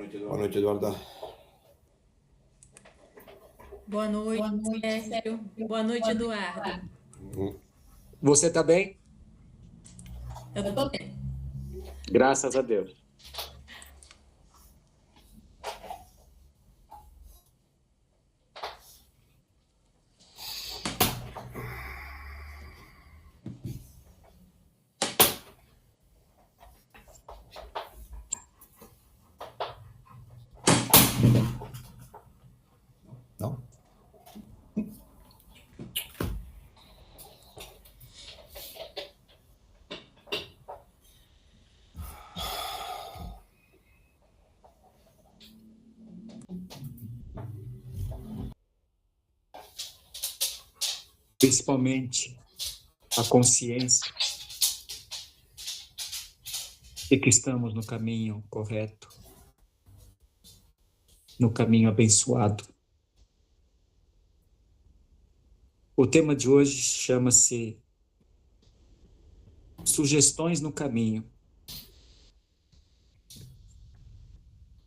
Boa noite, Eduarda. Boa noite, Sérgio. Boa noite, Eduardo. Você está bem? Eu estou bem. Graças a Deus. Não? Principalmente a consciência de que estamos no caminho correto, no caminho abençoado. O tema de hoje chama-se Sugestões no Caminho.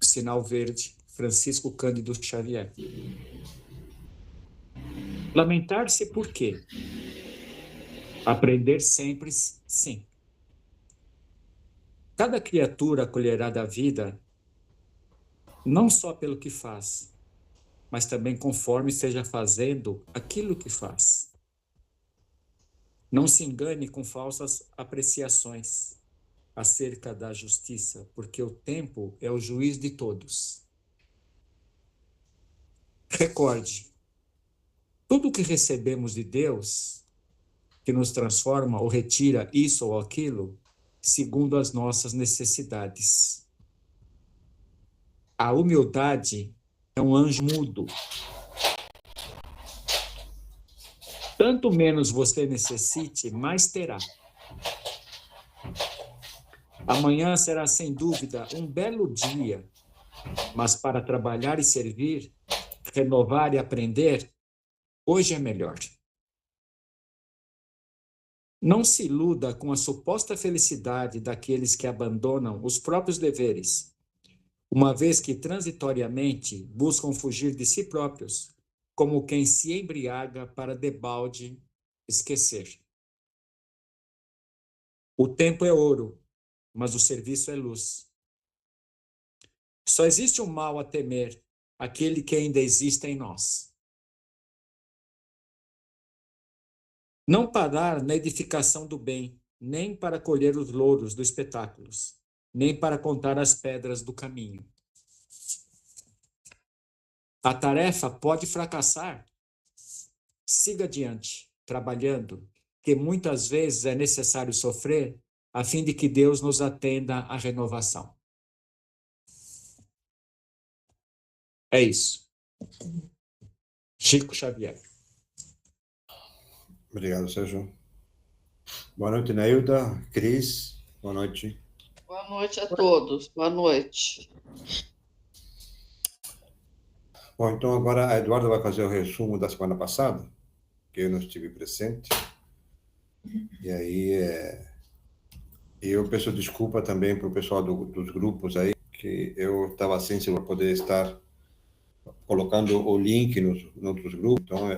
Sinal verde, Francisco Cândido Xavier. Lamentar-se por quê? Aprender sempre, sim. Cada criatura colherá da vida não só pelo que faz, mas também conforme esteja fazendo aquilo que faz. Não se engane com falsas apreciações acerca da justiça, porque o tempo é o juiz de todos. Recorde, tudo que recebemos de Deus, que nos transforma ou retira isso ou aquilo, segundo as nossas necessidades. A humildade é um anjo mudo. Tanto menos você necessite, mais terá. Amanhã será, sem dúvida, um belo dia, mas para trabalhar e servir, renovar e aprender, hoje é melhor. Não se iluda com a suposta felicidade daqueles que abandonam os próprios deveres, uma vez que transitoriamente buscam fugir de si próprios, como quem se embriaga para debalde esquecer. O tempo é ouro, mas o serviço é luz. Só existe um mal a temer, aquele que ainda existe em nós. Não parar na edificação do bem, nem para colher os louros dos espetáculos, nem para contar as pedras do caminho. A tarefa pode fracassar. Siga adiante, trabalhando, que muitas vezes é necessário sofrer, a fim de que Deus nos atenda à renovação. É isso. Chico Xavier. Obrigado, Sérgio. Boa noite, Neilda, Cris. Boa noite. Boa noite a todos. Boa noite. Bom, então agora a Eduarda vai fazer o resumo da semana passada, que eu não estive presente. E aí, eu peço desculpa também para o pessoal dos grupos aí, que eu estava sem para poder estar colocando o link nos outros grupos, então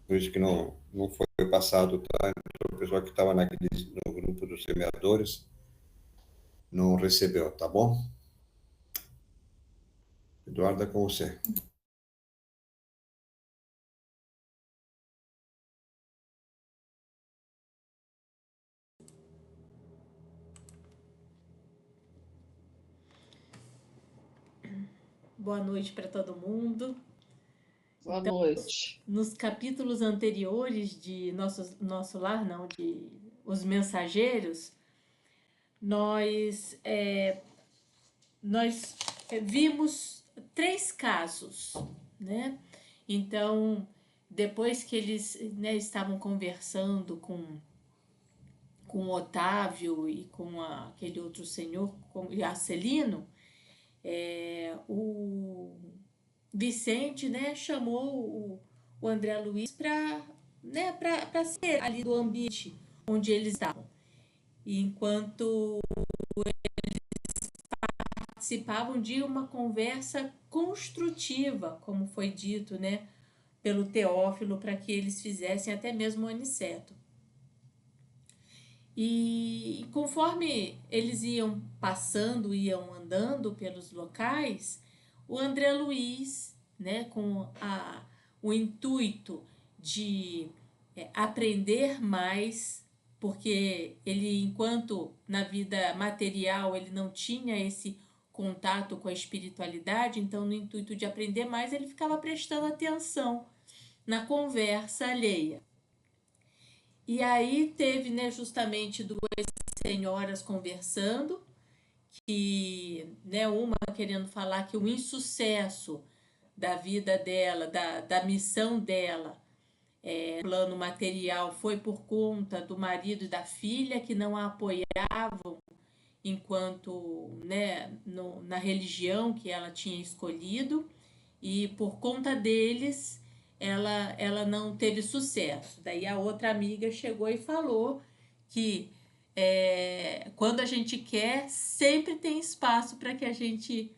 por isso que não foi passado, tá? Então, o pessoal que estava no grupo dos semeadores não recebeu, tá bom? Eduarda, com você. Boa noite para todo mundo. Boa noite. Nos capítulos anteriores de Nosso Lar, não, de Os Mensageiros, nós vimos 3 casos, né? Então, depois que eles, né, estavam conversando com o Otávio e com aquele outro senhor, com Arcelino, o Vicente, né, chamou o André Luiz para, né, para ser ali do ambiente onde eles estavam. E enquanto participavam de uma conversa construtiva, como foi dito, né, pelo Teófilo, para que eles fizessem até mesmo o aniceto. E conforme eles iam passando, iam andando pelos locais, o André Luiz, né, com o intuito de aprender mais, porque ele, enquanto na vida material ele não tinha esse contato com a espiritualidade, então no intuito de aprender mais, ele ficava prestando atenção na conversa alheia. E aí teve, né, justamente duas senhoras conversando, que, né, uma querendo falar que o insucesso da vida dela, da missão dela, plano material, foi por conta do marido e da filha que não a apoiavam enquanto, né, na religião que ela tinha escolhido, e por conta deles ela não teve sucesso. Daí a outra amiga chegou e falou que quando a gente quer, sempre tem espaço para que a gente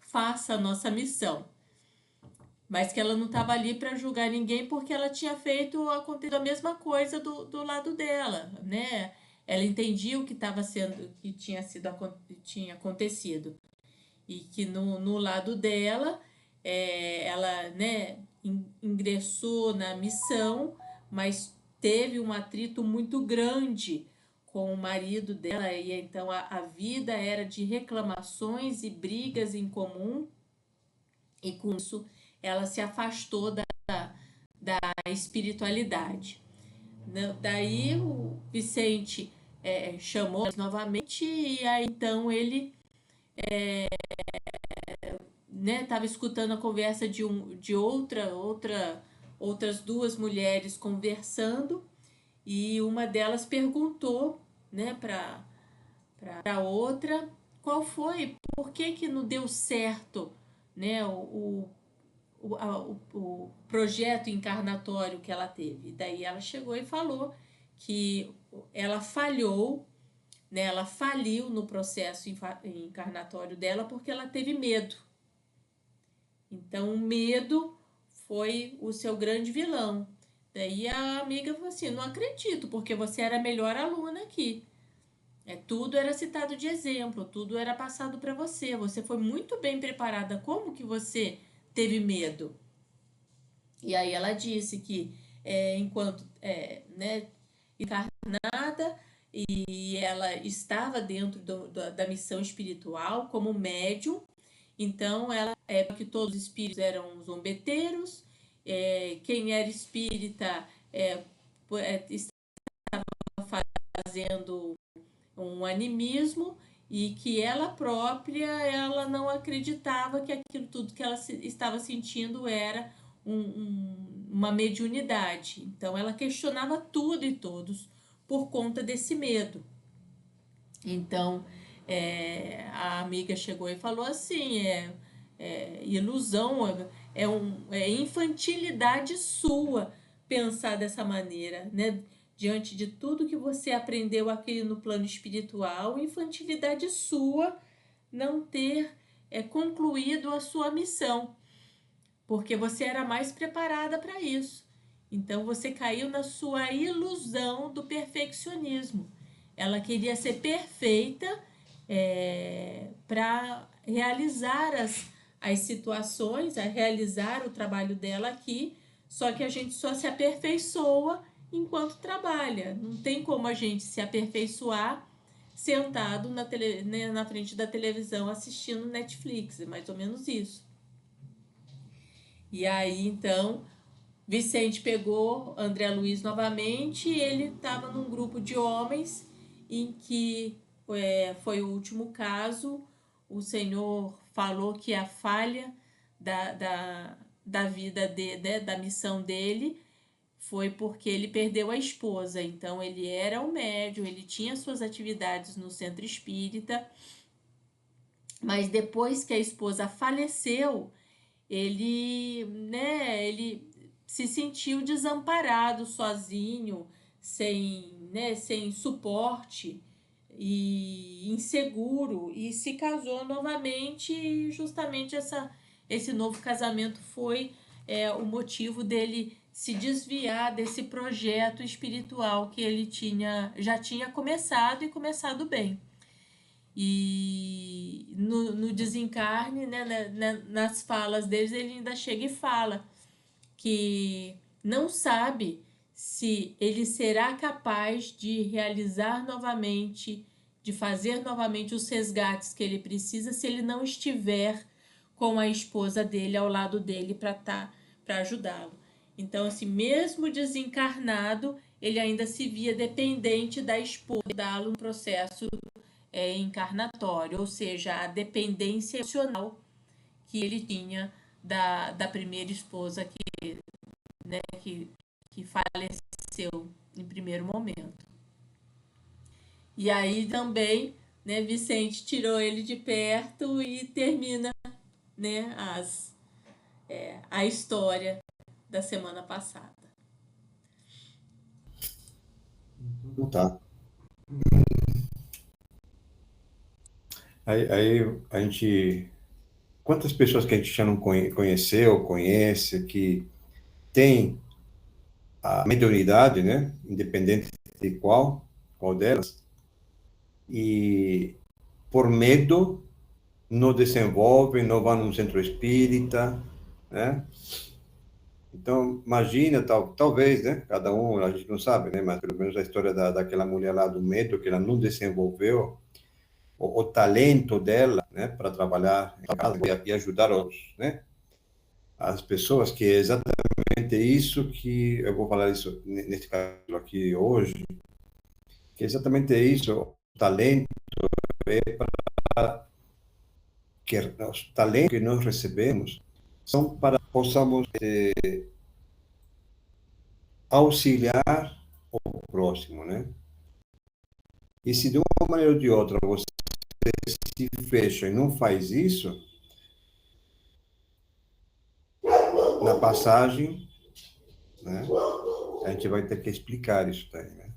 faça a nossa missão. Mas que ela não estava ali para julgar ninguém, porque ela tinha acontecido a mesma coisa do lado dela, né? Ela entendia o que tinha acontecido. E que no lado dela, ela, né, ingressou na missão, mas teve um atrito muito grande com o marido dela, e então a vida era de reclamações e brigas em comum, e com isso ela se afastou da espiritualidade. Daí o Vicente chamou novamente, e aí então ele estava escutando a conversa de outras duas mulheres conversando, e uma delas perguntou, né, para a outra qual foi, por que não deu certo, né, o projeto encarnatório que ela teve. Daí ela chegou e falou que ela falhou, né, ela faliu no processo encarnatório dela porque ela teve medo. Então, o medo foi o seu grande vilão. Daí a amiga falou assim: não acredito, porque você era a melhor aluna aqui. Tudo era citado de exemplo, tudo era passado para você. Você foi muito bem preparada. Como que você teve medo? E aí ela disse que enquanto né, encarnada, e ela estava dentro da missão espiritual como médium. Então, ela que todos os espíritos eram zombeteiros, quem era espírita estava fazendo um animismo, e que ela própria ela não acreditava que aquilo tudo que ela estava sentindo era uma mediunidade. Então, ela questionava tudo e todos por conta desse medo. Então, a amiga chegou e falou assim: ilusão, é infantilidade sua pensar dessa maneira, né? Diante de tudo que você aprendeu aqui no plano espiritual, infantilidade sua não ter concluído a sua missão, porque você era mais preparada para isso. Então você caiu na sua ilusão do perfeccionismo. Ela queria ser perfeita para realizar as situações, a realizar o trabalho dela aqui, só que a gente só se aperfeiçoa enquanto trabalha. Não tem como a gente se aperfeiçoar sentado na frente da televisão assistindo Netflix, é mais ou menos isso. E aí, então, Vicente pegou André Luiz novamente, e ele estava num grupo de homens em que foi o último caso. O Senhor falou que a falha da vida da missão dele foi porque ele perdeu a esposa. Então ele era um médium, ele tinha suas atividades no centro espírita, mas depois que a esposa faleceu, ele se sentiu desamparado, sozinho, sem suporte e inseguro e se casou novamente, e justamente esse novo casamento foi o motivo dele se desviar desse projeto espiritual que ele já tinha começado e começado bem. E no desencarne, né, nas falas deles, ele ainda chega e fala que não sabe se ele será capaz de realizar novamente, de fazer novamente os resgates que ele precisa, se ele não estiver com a esposa dele ao lado dele para ajudá-lo. Então, assim, mesmo desencarnado, ele ainda se via dependente da esposa, dá-lo um processo encarnatório, ou seja, a dependência emocional que ele tinha da primeira esposa né, que faleceu em primeiro momento. E aí também, né, Vicente tirou ele de perto e termina, né, a história da semana passada. Então tá. Aí a gente... Quantas pessoas que a gente já não conheceu, conhece, que tem a mediunidade, né? Independente de qual delas, e por medo não desenvolvem, não vão num centro espírita, né? Então, imagina, talvez, né? Cada um, a gente não sabe, né? Mas pelo menos a história daquela mulher lá do medo, que ela não desenvolveu o talento dela, né? Para trabalhar em casa e ajudar outros, né? As pessoas, que é exatamente isso que eu vou falar isso nesse caso aqui hoje, que é exatamente isso, o talento é para que os talentos que nós recebemos são para que possamos auxiliar o próximo, né? E se de uma maneira ou de outra você se fecha e não faz isso, na passagem, né, a gente vai ter que explicar isso daí, né?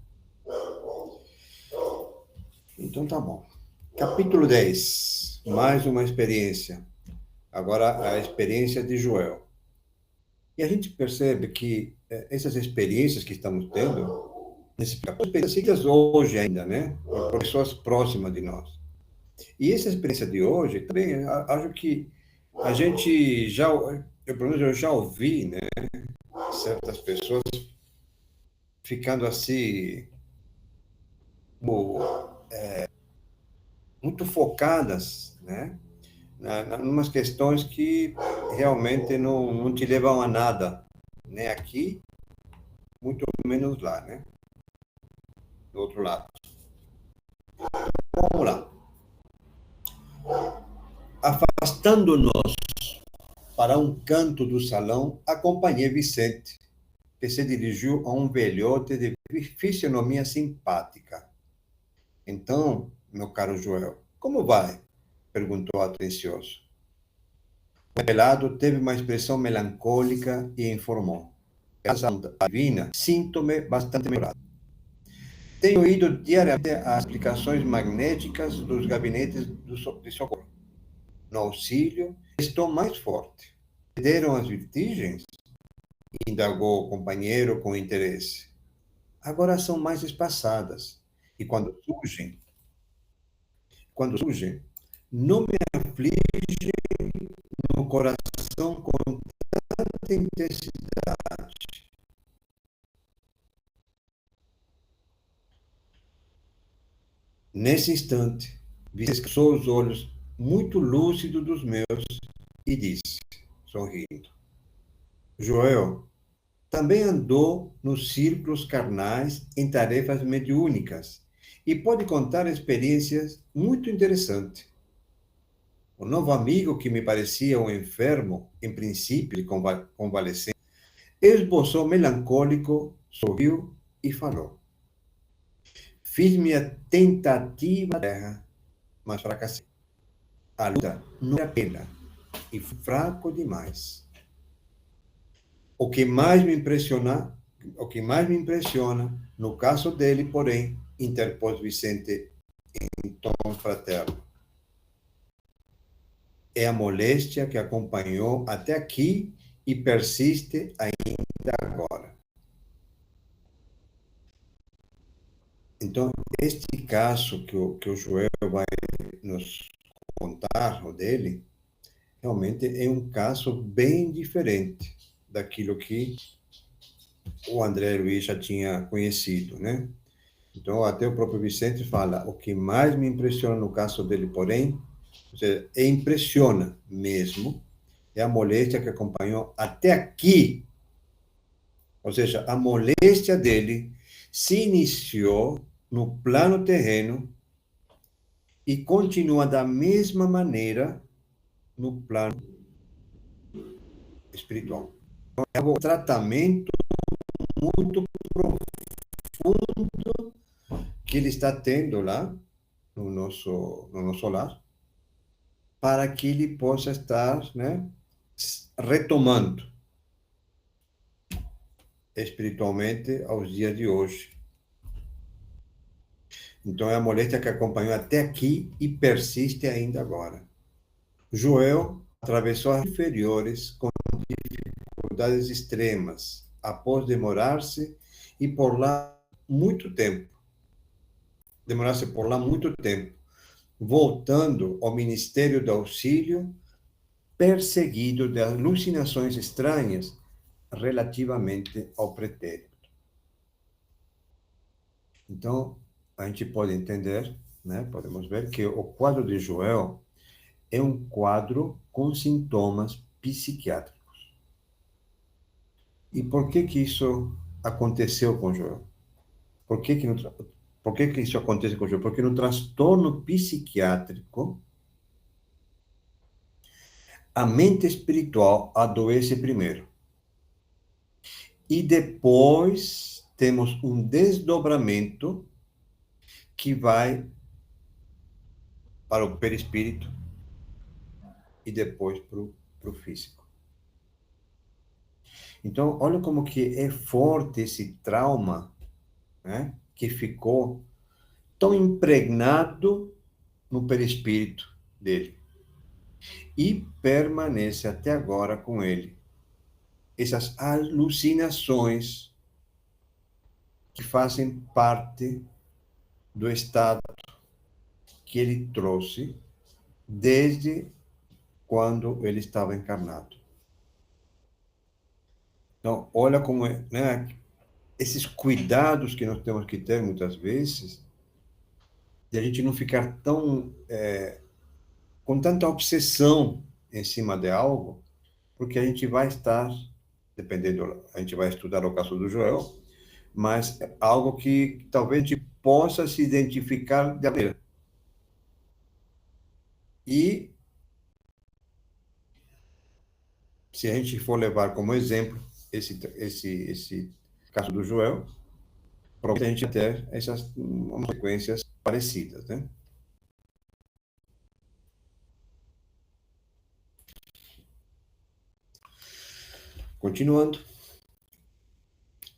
Então tá bom. Capítulo 10, mais uma experiência. Agora a experiência de Joel. E a gente percebe que essas experiências que estamos tendo, experiências hoje ainda, né? Por pessoas próximas de nós. E essa experiência de hoje, também, acho que a gente já, pelo menos eu já ouvi, né? Certas pessoas ficando assim, muito focadas, né? Umas questões que realmente não te levam a nada, né? Aqui, muito menos lá, né? Do outro lado. Vamos lá. Afastando-nos para um canto do salão, acompanhei Vicente, que se dirigiu a um velhote de fisionomia simpática. Então, meu caro Joel, como vai? Perguntou atencioso. O velado teve uma expressão melancólica e informou. Graças à divina, sinto-me bastante melhorado. Tenho ido diariamente às aplicações magnéticas dos gabinetes de socorro. No auxílio, estou mais forte. Deram as vertigens? Indagou o companheiro com interesse. Agora são mais espaçadas. E quando surgem, não me aflige no coração com tanta intensidade. Nesse instante, vistou os olhos muito lúcidos dos meus e disse, sorrindo: Joel, também andou nos círculos carnais em tarefas mediúnicas e pode contar experiências muito interessantes. O novo amigo, que me parecia um enfermo, em princípio de convalescente, esboçou melancólico, sorriu e falou. Fiz minha tentativa na terra, mas fracassei. A luta não era pena e fui fraco demais. O que mais me impressiona no caso dele, porém, interpôs Vicente tom fraterno. É a moléstia que acompanhou até aqui e persiste ainda agora. Então, este caso que o Joel vai nos contar, o dele, realmente é um caso bem diferente daquilo que o André Luiz já tinha conhecido, né? Então, até o próprio Vicente fala, o que mais me impressiona no caso dele, porém, ou seja, impressiona mesmo, é a moléstia que acompanhou até aqui. Ou seja, a moléstia dele se iniciou no plano terreno e continua da mesma maneira no plano espiritual. Então, é um tratamento muito profundo que ele está tendo lá no nosso lar, para que ele possa estar, né, retomando espiritualmente aos dias de hoje. Então, é a moléstia que acompanhou até aqui e persiste ainda agora. Joel atravessou as inferiores com dificuldades extremas, após demorar-se e por lá muito tempo. Demorar-se por lá muito tempo, voltando ao ministério do auxílio, perseguido de alucinações estranhas relativamente ao pretérito. Então, a gente pode entender, né? Podemos ver que o quadro de Joel é um quadro com sintomas psiquiátricos. E por que que isso aconteceu com Joel? Por que que isso acontece com Joel? Porque no transtorno psiquiátrico, a mente espiritual adoece primeiro. E depois temos um desdobramento que vai para o perispírito e depois para o físico. Então, olha como que é forte esse trauma, né, que ficou tão impregnado no perispírito dele e permanece até agora com ele. Essas alucinações que fazem parte do estado que ele trouxe desde quando ele estava encarnado. Então, olha como é, né, esses cuidados que nós temos que ter muitas vezes, de a gente não ficar tão com tanta obsessão em cima de algo, porque a gente vai estar, dependendo, a gente vai estudar o caso do Joel, mas é algo que talvez a gente possa se identificar de maneira. E se a gente for levar como exemplo esse caso do Joel, provavelmente a gente vai ter essas consequências parecidas, né? Continuando.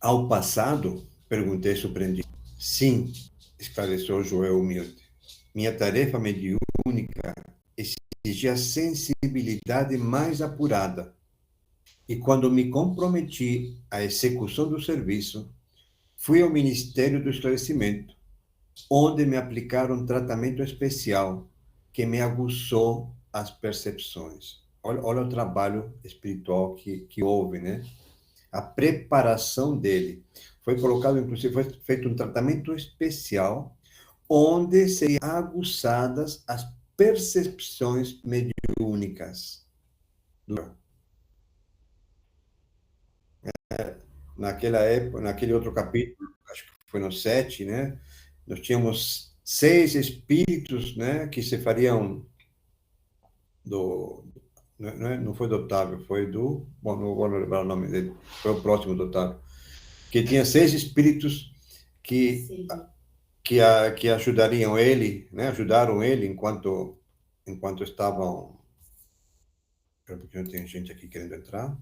Ao passado, perguntei surpreendido. Sim, esclareceu Joel humilde. Minha tarefa mediúnica exigia sensibilidade mais apurada. E quando me comprometi à execução do serviço, fui ao Ministério do Esclarecimento, onde me aplicaram um tratamento especial que me aguçou as percepções. Olha o trabalho espiritual que houve, né? A preparação dele. Foi colocado, inclusive, foi feito um tratamento especial, onde seriam aguçadas as percepções mediúnicas. Naquela época, naquele outro capítulo, acho que foi no 7, né? Nós tínhamos 6 espíritos, né, que se fariam do... Não foi do Otávio, foi do... Bom, não vou lembrar o nome dele, foi o próximo do Otávio. Que tinha 6 espíritos que ajudariam ele, né? Ajudaram ele enquanto estavam... Espera um pouquinho, tem gente aqui querendo entrar.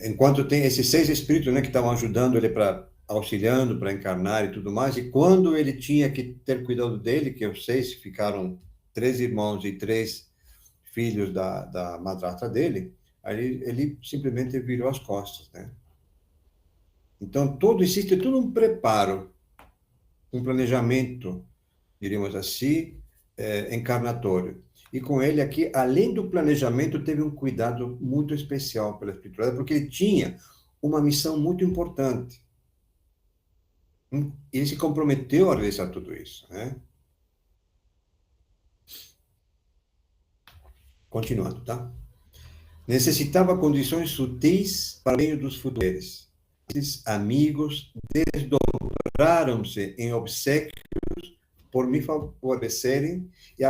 Enquanto tem esses 6 espíritos, né, que estavam ajudando ele para auxiliando para encarnar e tudo mais, e quando ele tinha que ter cuidado dele, que eu sei se ficaram 3 irmãos e 3 filhos da madrasta dele, aí ele simplesmente virou as costas, né? Então, existe todo um preparo, um planejamento, diríamos assim, encarnatório. E com ele aqui, além do planejamento, teve um cuidado muito especial pela espiritualidade, porque ele tinha uma missão muito importante. Ele se comprometeu a realizar tudo isso, né? Continuando, tá? Necessitava condições sutis para o meio dos futuros. Esses amigos desdobraram-se em obséquios por me favorecerem e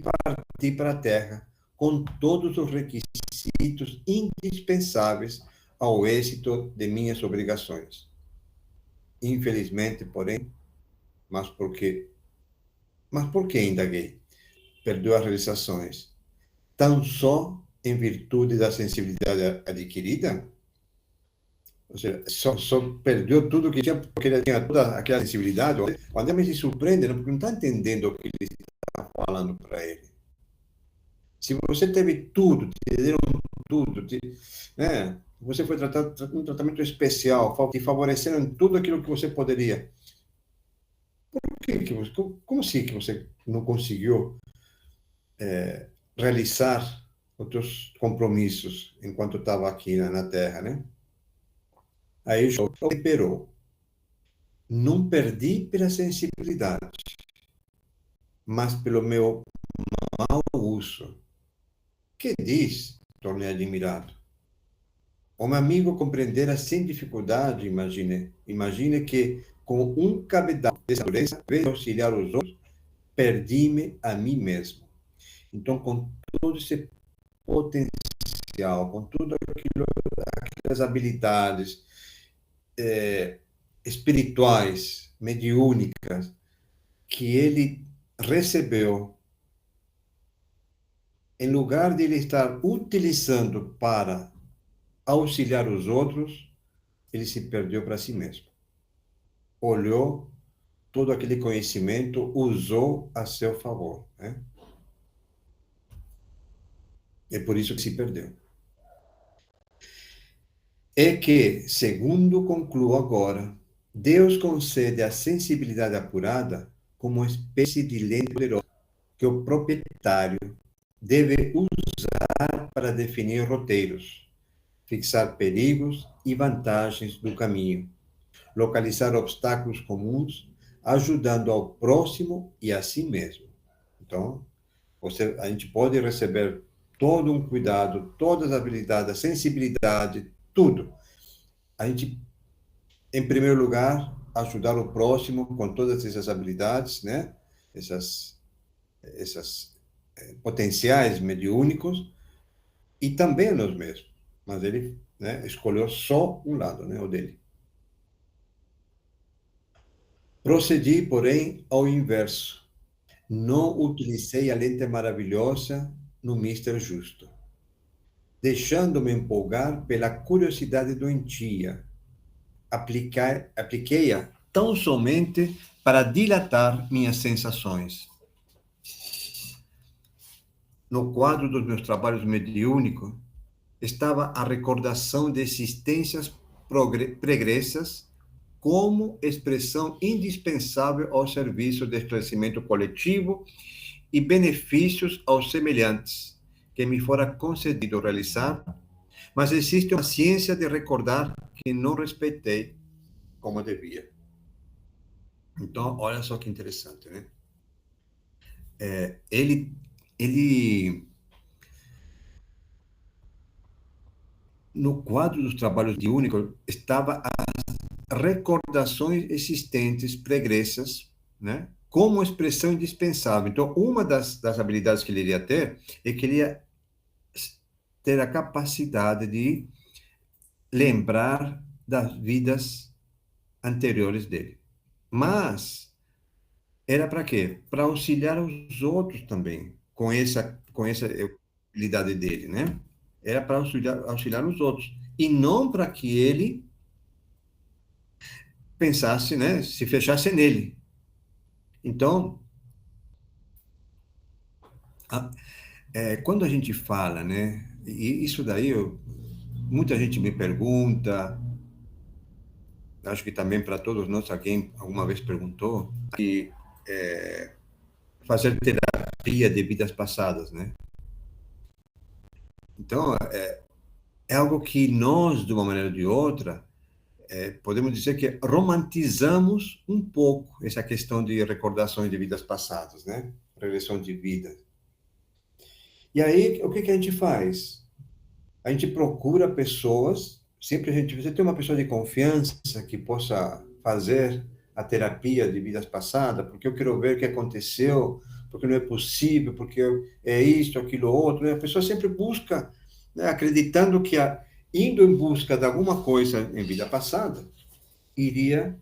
parti para a Terra com todos os requisitos indispensáveis ao êxito de minhas obrigações. Infelizmente, porém, mas por que indaguei? Perdeu as realizações, tão só em virtude da sensibilidade adquirida? Ou seja, só perdeu tudo que tinha, porque ele tinha toda aquela sensibilidade. Quando ele se surpreende, porque não está entendendo o que ele está falando para ele. Se você teve tudo, te deram tudo, né? Você foi tratado um tratamento especial, te favoreceram em tudo aquilo que você poderia. Como assim que você não conseguiu realizar os seus compromissos enquanto estava aqui na Terra, né? Aí o João temperou. Não perdi pela sensibilidade, mas pelo meu mau uso. Que diz? Tornei admirado. O meu amigo compreendera sem dificuldade, imagine que com um cabedal dessa dureza, ao invés de auxiliar os outros, perdi-me a mim mesmo. Então, com todo esse potencial, com tudo aquelas habilidades espirituais, mediúnicas, que ele recebeu, em lugar de ele estar utilizando para auxiliar os outros, ele se perdeu para si mesmo. Olhou todo aquele conhecimento, usou a seu favor, né? É por isso que se perdeu. É que, segundo concluo agora, Deus concede a sensibilidade apurada como uma espécie de lente poderosa que o proprietário deve usar para definir roteiros, fixar perigos e vantagens do caminho, localizar obstáculos comuns, ajudando ao próximo e a si mesmo. Então, a gente pode receber todo um cuidado, todas as habilidades, a sensibilidade, tudo. A gente, em primeiro lugar, ajudar o próximo com todas essas habilidades, né? Essas potenciais mediúnicos, e também nós mesmos. Mas ele, né, escolheu só um lado, né, o dele. Procedi, porém, ao inverso. Não utilizei a lente maravilhosa no Mister Justo, deixando-me empolgar pela curiosidade doentia. Apliquei-a tão somente para dilatar minhas sensações. No quadro dos meus trabalhos mediúnicos, estava a recordação de existências pregressas como expressão indispensável ao serviço de esclarecimento coletivo e benefícios aos semelhantes, que me fora concedido realizar, mas existe uma ciência de recordar que não respeitei como devia. Então, olha só que interessante, né? Ele no quadro dos trabalhos de Único estava as recordações existentes pregressas, né, como expressão indispensável. Então, uma das habilidades que ele iria ter é que ele ia ter a capacidade de lembrar das vidas anteriores dele. Mas era para quê? Para auxiliar os outros também, com essa habilidade dele, né? Era para auxiliar os outros. E não para que ele pensasse, né, se fechasse nele. Então, quando a gente fala, né, e isso daí, muita gente me pergunta, acho que também para todos nós, alguém alguma vez perguntou, que fazer terapia de vidas passadas, né? Então, é algo que nós, de uma maneira ou de outra, podemos dizer que romantizamos um pouco essa questão de recordações de vidas passadas, né? Regressão de vida. E aí, o que que a gente faz? A gente procura pessoas, sempre você tem uma pessoa de confiança que possa fazer a terapia de vidas passadas, porque eu quero ver o que aconteceu, porque não é possível, porque é isto, aquilo, outro, né? A pessoa sempre busca, né, acreditando que indo em busca de alguma coisa em vida passada, iria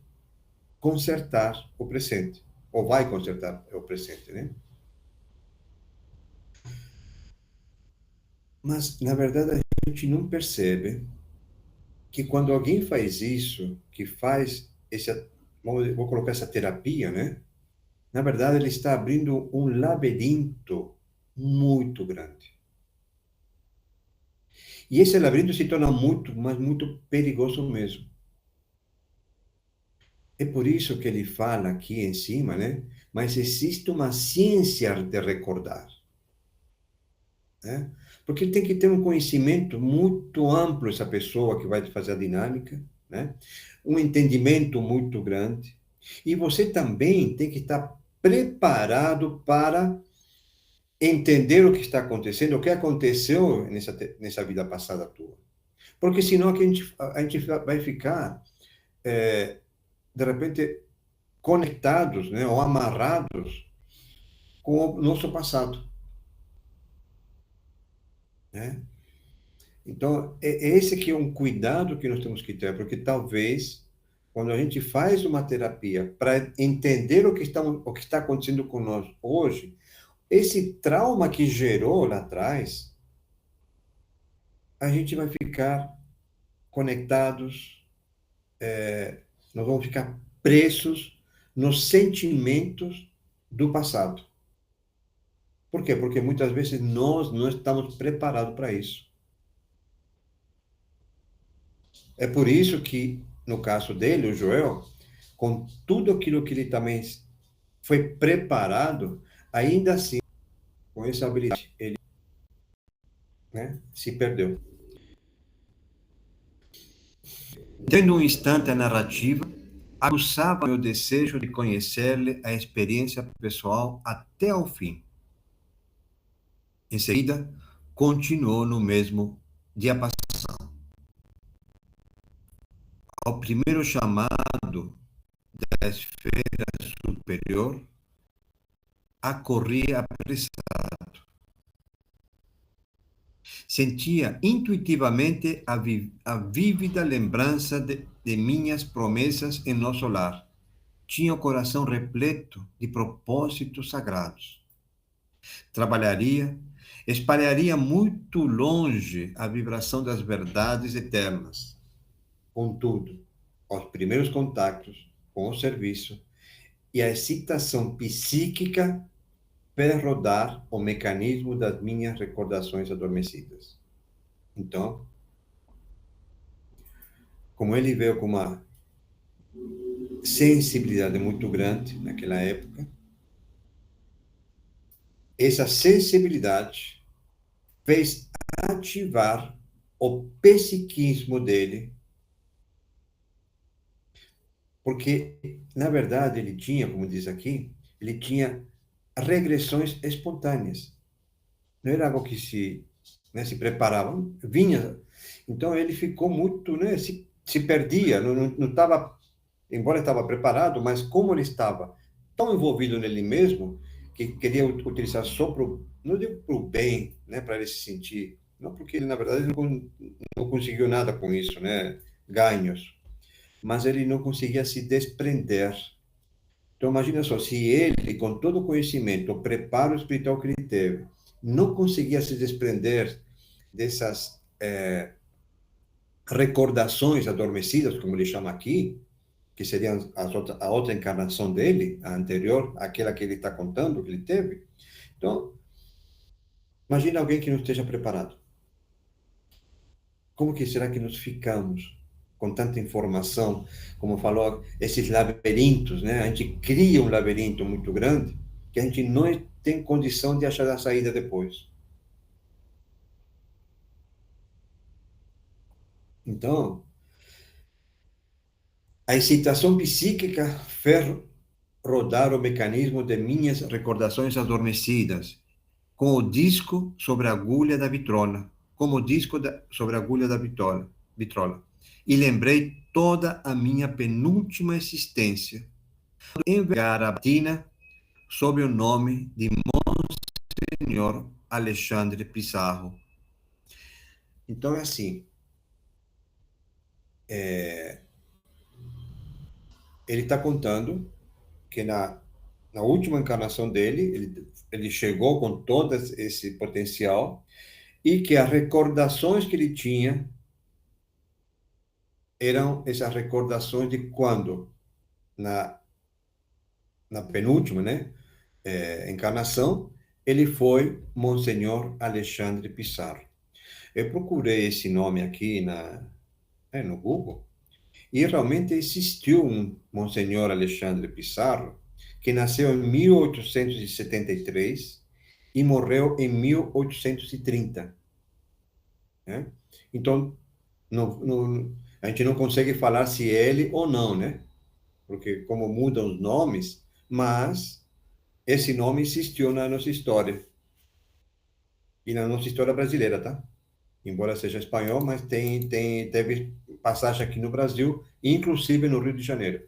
consertar o presente, ou vai consertar o presente, né? Mas, na verdade, a gente não percebe que quando alguém faz isso, que faz vou colocar essa terapia, né? Na verdade, ele está abrindo um labirinto muito grande. E esse labirinto se torna muito, mas muito perigoso mesmo. É por isso que ele fala aqui em cima, né? Mas existe uma ciência de recordar, né? Porque tem que ter um conhecimento muito amplo, essa pessoa que vai fazer a dinâmica, né? Um entendimento muito grande. E você também tem que estar preparado para entender o que está acontecendo, o que aconteceu nessa vida passada tua. Porque senão a gente vai ficar, de repente, conectados, né, ou amarrados com o nosso passado, né? Então, esse que é um cuidado que nós temos que ter, porque talvez, quando a gente faz uma terapia para entender o que está acontecendo conosco hoje, esse trauma que gerou lá atrás, a gente vai ficar conectados, nós vamos ficar presos nos sentimentos do passado. Por quê? Porque muitas vezes nós não estamos preparados para isso. É por isso que, no caso dele, o Joel, com tudo aquilo que ele também foi preparado, ainda assim, com essa habilidade, ele, né, se perdeu. Tendo um instante a narrativa, aguçava meu desejo de conhecer-lhe a experiência pessoal até ao fim. Em seguida, continuou no mesmo diapasão. Ao primeiro chamado da esfera superior, acorria apressado. Sentia intuitivamente a vívida lembrança de minhas promessas em nosso lar. Tinha o coração repleto de propósitos sagrados. Trabalharia, espalharia muito longe a vibração das verdades eternas. Contudo, aos primeiros contatos com o serviço e a excitação psíquica fez rodar o mecanismo das minhas recordações adormecidas. Então, como ele veio com uma sensibilidade muito grande naquela época, essa sensibilidade fez ativar o psiquismo dele, porque, na verdade, ele tinha, como diz aqui, ele tinha regressões espontâneas. Não era algo que se preparava, vinha. Então, ele ficou muito, né, se perdia, não estava, embora estava preparado, mas como ele estava tão envolvido nele mesmo, que queria utilizar só não digo para o bem, né, para ele se sentir, não porque ele, na verdade, não conseguiu nada com isso, né, ganhos, mas ele não conseguia se desprender. Então, imagina só, se ele, com todo o conhecimento, o preparo espiritual que ele teve, não conseguia se desprender dessas recordações adormecidas, como ele chama aqui, que seria a outra encarnação dele, a anterior, aquela que ele está contando, que ele teve. Então, imagina alguém que não esteja preparado. Como que será que nós ficamos com tanta informação? Como falou, esses labirintos, né? A gente cria um labirinto muito grande que a gente não tem condição de achar a saída depois. Então, a excitação psíquica fez rodar o mecanismo de minhas recordações adormecidas, com o disco sobre a agulha da vitrola, como o disco sobre a agulha da vitrola. E lembrei toda a minha penúltima existência, envergar a batina sob o nome de Monsenhor Alexandre Pizarro. Então é assim, ele está contando que na última encarnação dele, ele chegou com todo esse potencial e que as recordações que ele tinha eram essas recordações de quando, na penúltima, né, encarnação, ele foi Monsenhor Alexandre Pizarro. Eu procurei esse nome aqui no Google e realmente existiu um Monsenhor Alexandre Pizarro que nasceu em 1873 e morreu em 1830. Né? Então, a gente não consegue falar se é ele ou não, né? Porque como mudam os nomes, mas esse nome existiu na nossa história. E na nossa história brasileira, tá? Embora seja espanhol, mas teve passagem aqui no Brasil, inclusive no Rio de Janeiro.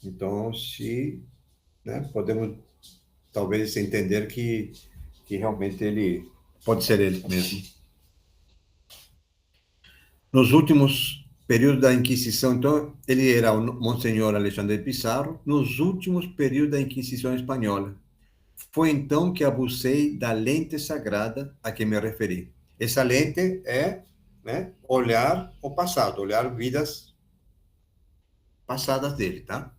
Então, né, podemos talvez entender que realmente ele pode ser ele mesmo. Nos últimos períodos da Inquisição, então, ele era o Monsenhor Alexandre Pizarro, nos últimos períodos da Inquisição espanhola. Foi então que abusei da lente sagrada a que me referi. Essa lente é, né, olhar o passado, olhar vidas passadas dele, tá?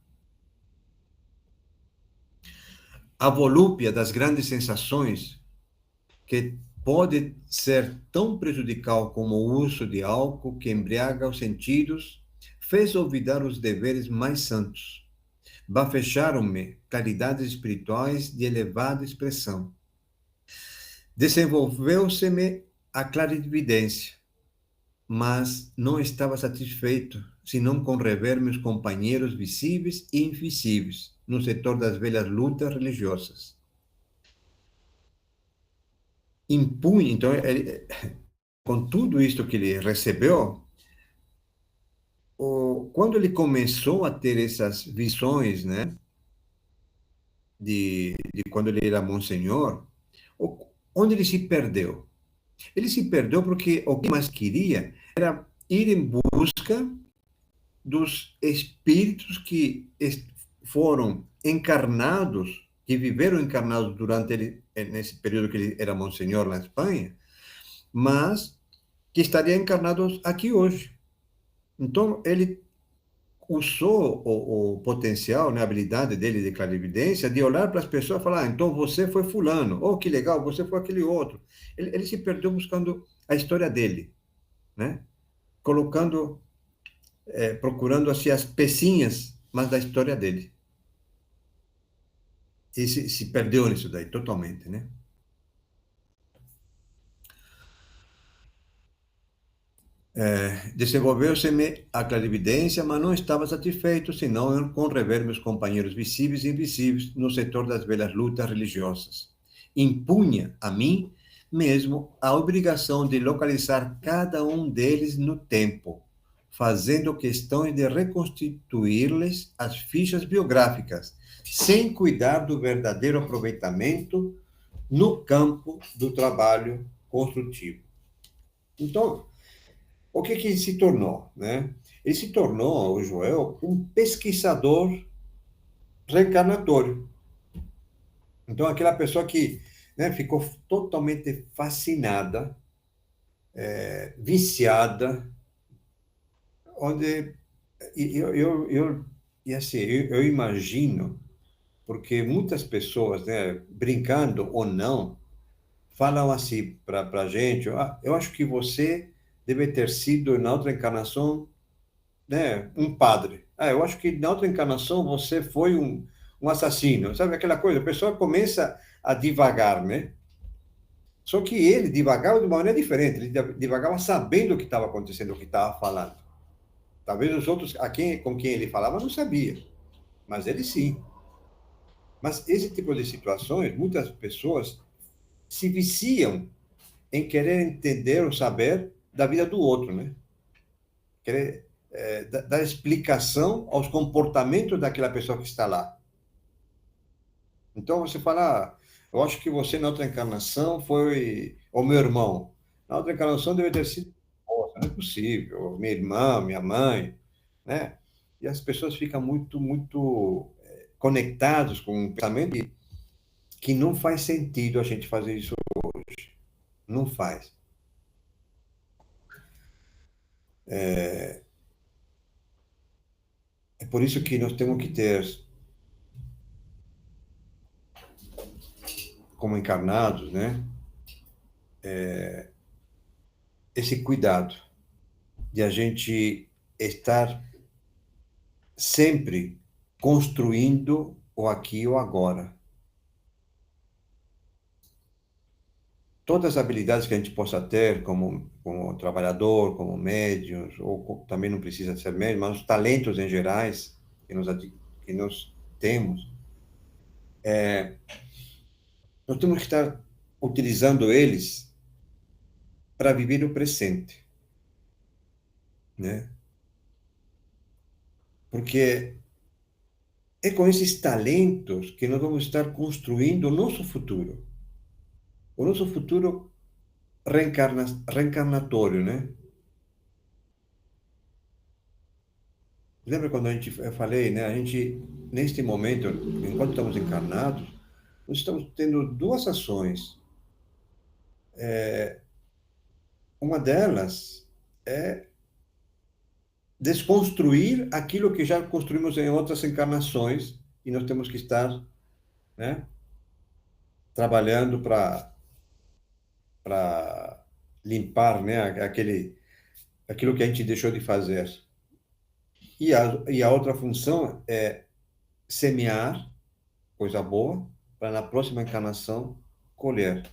A volúpia das grandes sensações, que pode ser tão prejudicial como o uso de álcool que embriaga os sentidos, fez olvidar os deveres mais santos. Bafejaram-me claridades espirituais de elevada expressão. Desenvolveu-se-me a clarividência, mas não estava satisfeito, senão com rever meus companheiros visíveis e invisíveis no setor das velhas lutas religiosas. Impunha, então, com tudo isto que ele recebeu, quando ele começou a ter essas visões, né, de quando ele era Monsenhor, onde ele se perdeu? Ele se perdeu porque o que mais queria era ir em busca dos espíritos que foram encarnados, que viveram encarnados durante nesse período que ele era Monsenhor na Espanha, mas que estariam encarnados aqui hoje. Então, ele usou o potencial, né, a habilidade dele de clarividência, de olhar para as pessoas e falar, então você foi fulano, oh, que legal, você foi aquele outro. Ele se perdeu buscando a história dele, né? Colocando, procurando assim as pecinhas, mas da história dele. E se perdeu nisso daí, totalmente, né? Desenvolveu-se-me a clarividência, mas não estava satisfeito, senão com rever meus companheiros visíveis e invisíveis no setor das velhas lutas religiosas. Impunha a mim mesmo a obrigação de localizar cada um deles no tempo, fazendo questão de reconstituir-lhes as fichas biográficas, sem cuidar do verdadeiro aproveitamento no campo do trabalho construtivo. Então, o que ele se tornou, né? Ele se tornou, o Joel, um pesquisador reencarnatório. Então, aquela pessoa que, né, ficou totalmente fascinada, viciada, onde E assim, eu imagino, porque muitas pessoas, né, brincando ou não, falam assim para a gente: ah, eu acho que você deve ter sido, na outra encarnação, né, um padre. Ah, eu acho que na outra encarnação você foi um assassino. Sabe aquela coisa? A pessoa começa a divagar, né? Só que ele divagava de uma maneira diferente. Ele divagava sabendo o que estava acontecendo, o que estava falando. Talvez os outros com quem ele falava não sabia, mas ele sim. Mas esse tipo de situações, muitas pessoas se viciam em querer entender ou saber da vida do outro, né? Querer dar explicação aos comportamentos daquela pessoa que está lá. Então você fala, ah, eu acho que você na outra encarnação foi o meu irmão. Na outra encarnação deve ter sido, nossa, não é possível, minha irmã, minha mãe, né? E as pessoas ficam muito conectados com um pensamento que não faz sentido a gente fazer isso hoje. Não faz. É por isso que nós temos que ter, como encarnados, né, esse cuidado de a gente estar sempre construindo o aqui e o agora. Todas as habilidades que a gente possa ter como trabalhador, como médium, ou também não precisa ser médium, mas os talentos em gerais que nós temos, nós temos que estar utilizando eles para viver o presente, né? Porque é com esses talentos que nós vamos estar construindo o nosso futuro. O nosso futuro reencarnatório, né? Lembra quando eu falei, né? A gente, neste momento, enquanto estamos encarnados, nós estamos tendo duas ações. Uma delas é desconstruir aquilo que já construímos em outras encarnações e nós temos que estar, né, trabalhando para limpar, né, aquilo que a gente deixou de fazer. E a outra função é semear coisa boa para na próxima encarnação colher.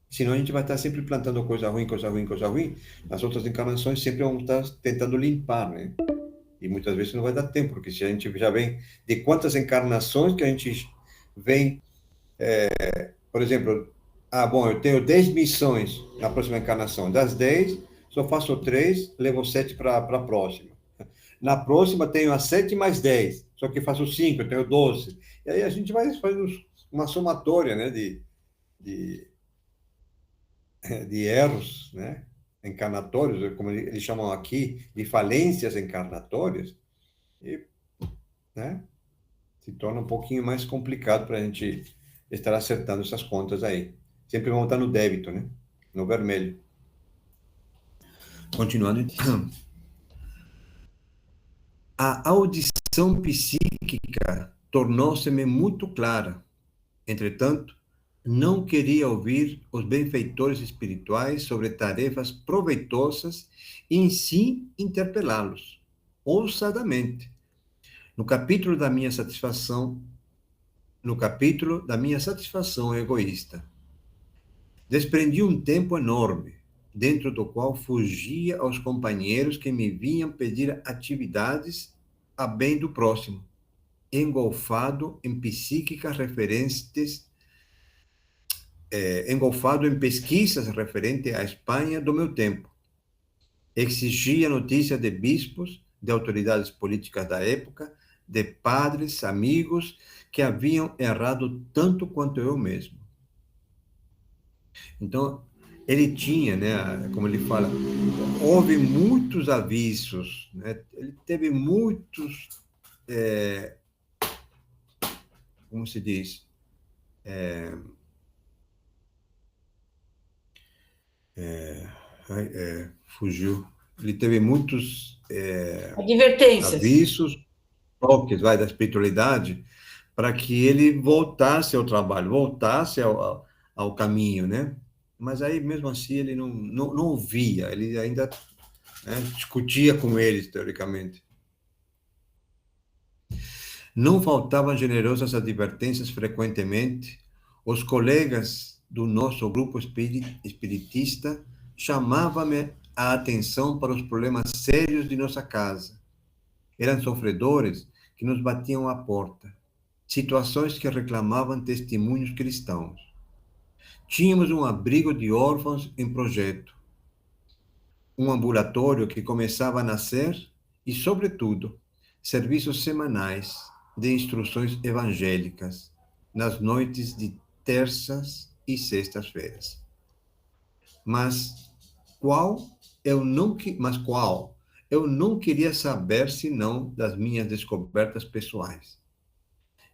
Senão a gente vai estar sempre plantando coisa ruim, coisa ruim, coisa ruim. Nas outras encarnações sempre vamos estar tentando limpar, né? E muitas vezes não vai dar tempo, porque se a gente já vem de quantas encarnações que a gente vem, por exemplo, ah, bom, eu tenho 10 missões na próxima encarnação. Das 10, só faço 3, levo 7 para a próxima. Na próxima, tenho as 7 mais 10, só que faço 5, eu tenho 12. E aí a gente vai fazendo uma somatória, né, de, de erros, né, encarnatórios, como eles chamam aqui, de falências encarnatórias, e, né, se torna um pouquinho mais complicado para a gente estar acertando essas contas aí. Sempre vão estar no débito, né, no vermelho. Continuando, então. A audição psíquica tornou-se-me muito clara. Entretanto, não queria ouvir os benfeitores espirituais sobre tarefas proveitosas e, em si, interpelá-los, ousadamente. No capítulo da minha satisfação, no capítulo da minha satisfação egoísta, desprendi um tempo enorme, dentro do qual fugia aos companheiros que me vinham pedir atividades a bem do próximo, engolfado em psíquicas referentes, engolfado em pesquisas referentes à Espanha do meu tempo. Exigia notícias de bispos, de autoridades políticas da época, de padres, amigos que haviam errado tanto quanto eu mesmo. Então, ele tinha, né, como ele fala, houve muitos avisos, né, ele teve muitos, como se diz, fugiu. Ele teve muitos Advertências. avisos, toques, da espiritualidade, para que ele voltasse ao trabalho, voltasse ao caminho, né? Mas aí, mesmo assim, ele não ouvia, ele ainda, né, discutia com eles, teoricamente. Não faltavam generosas advertências frequentemente. Os colegas do nosso grupo espiritista chamavam-me a atenção para os problemas sérios de nossa casa. Eram sofredores que nos batiam à porta, situações que reclamavam testemunhos cristãos. Tínhamos um abrigo de órfãos em projeto, um ambulatório que começava a nascer e, sobretudo, serviços semanais de instruções evangélicas nas noites de terças e sextas-feiras. Mas qual? Eu não queria saber senão das minhas descobertas pessoais.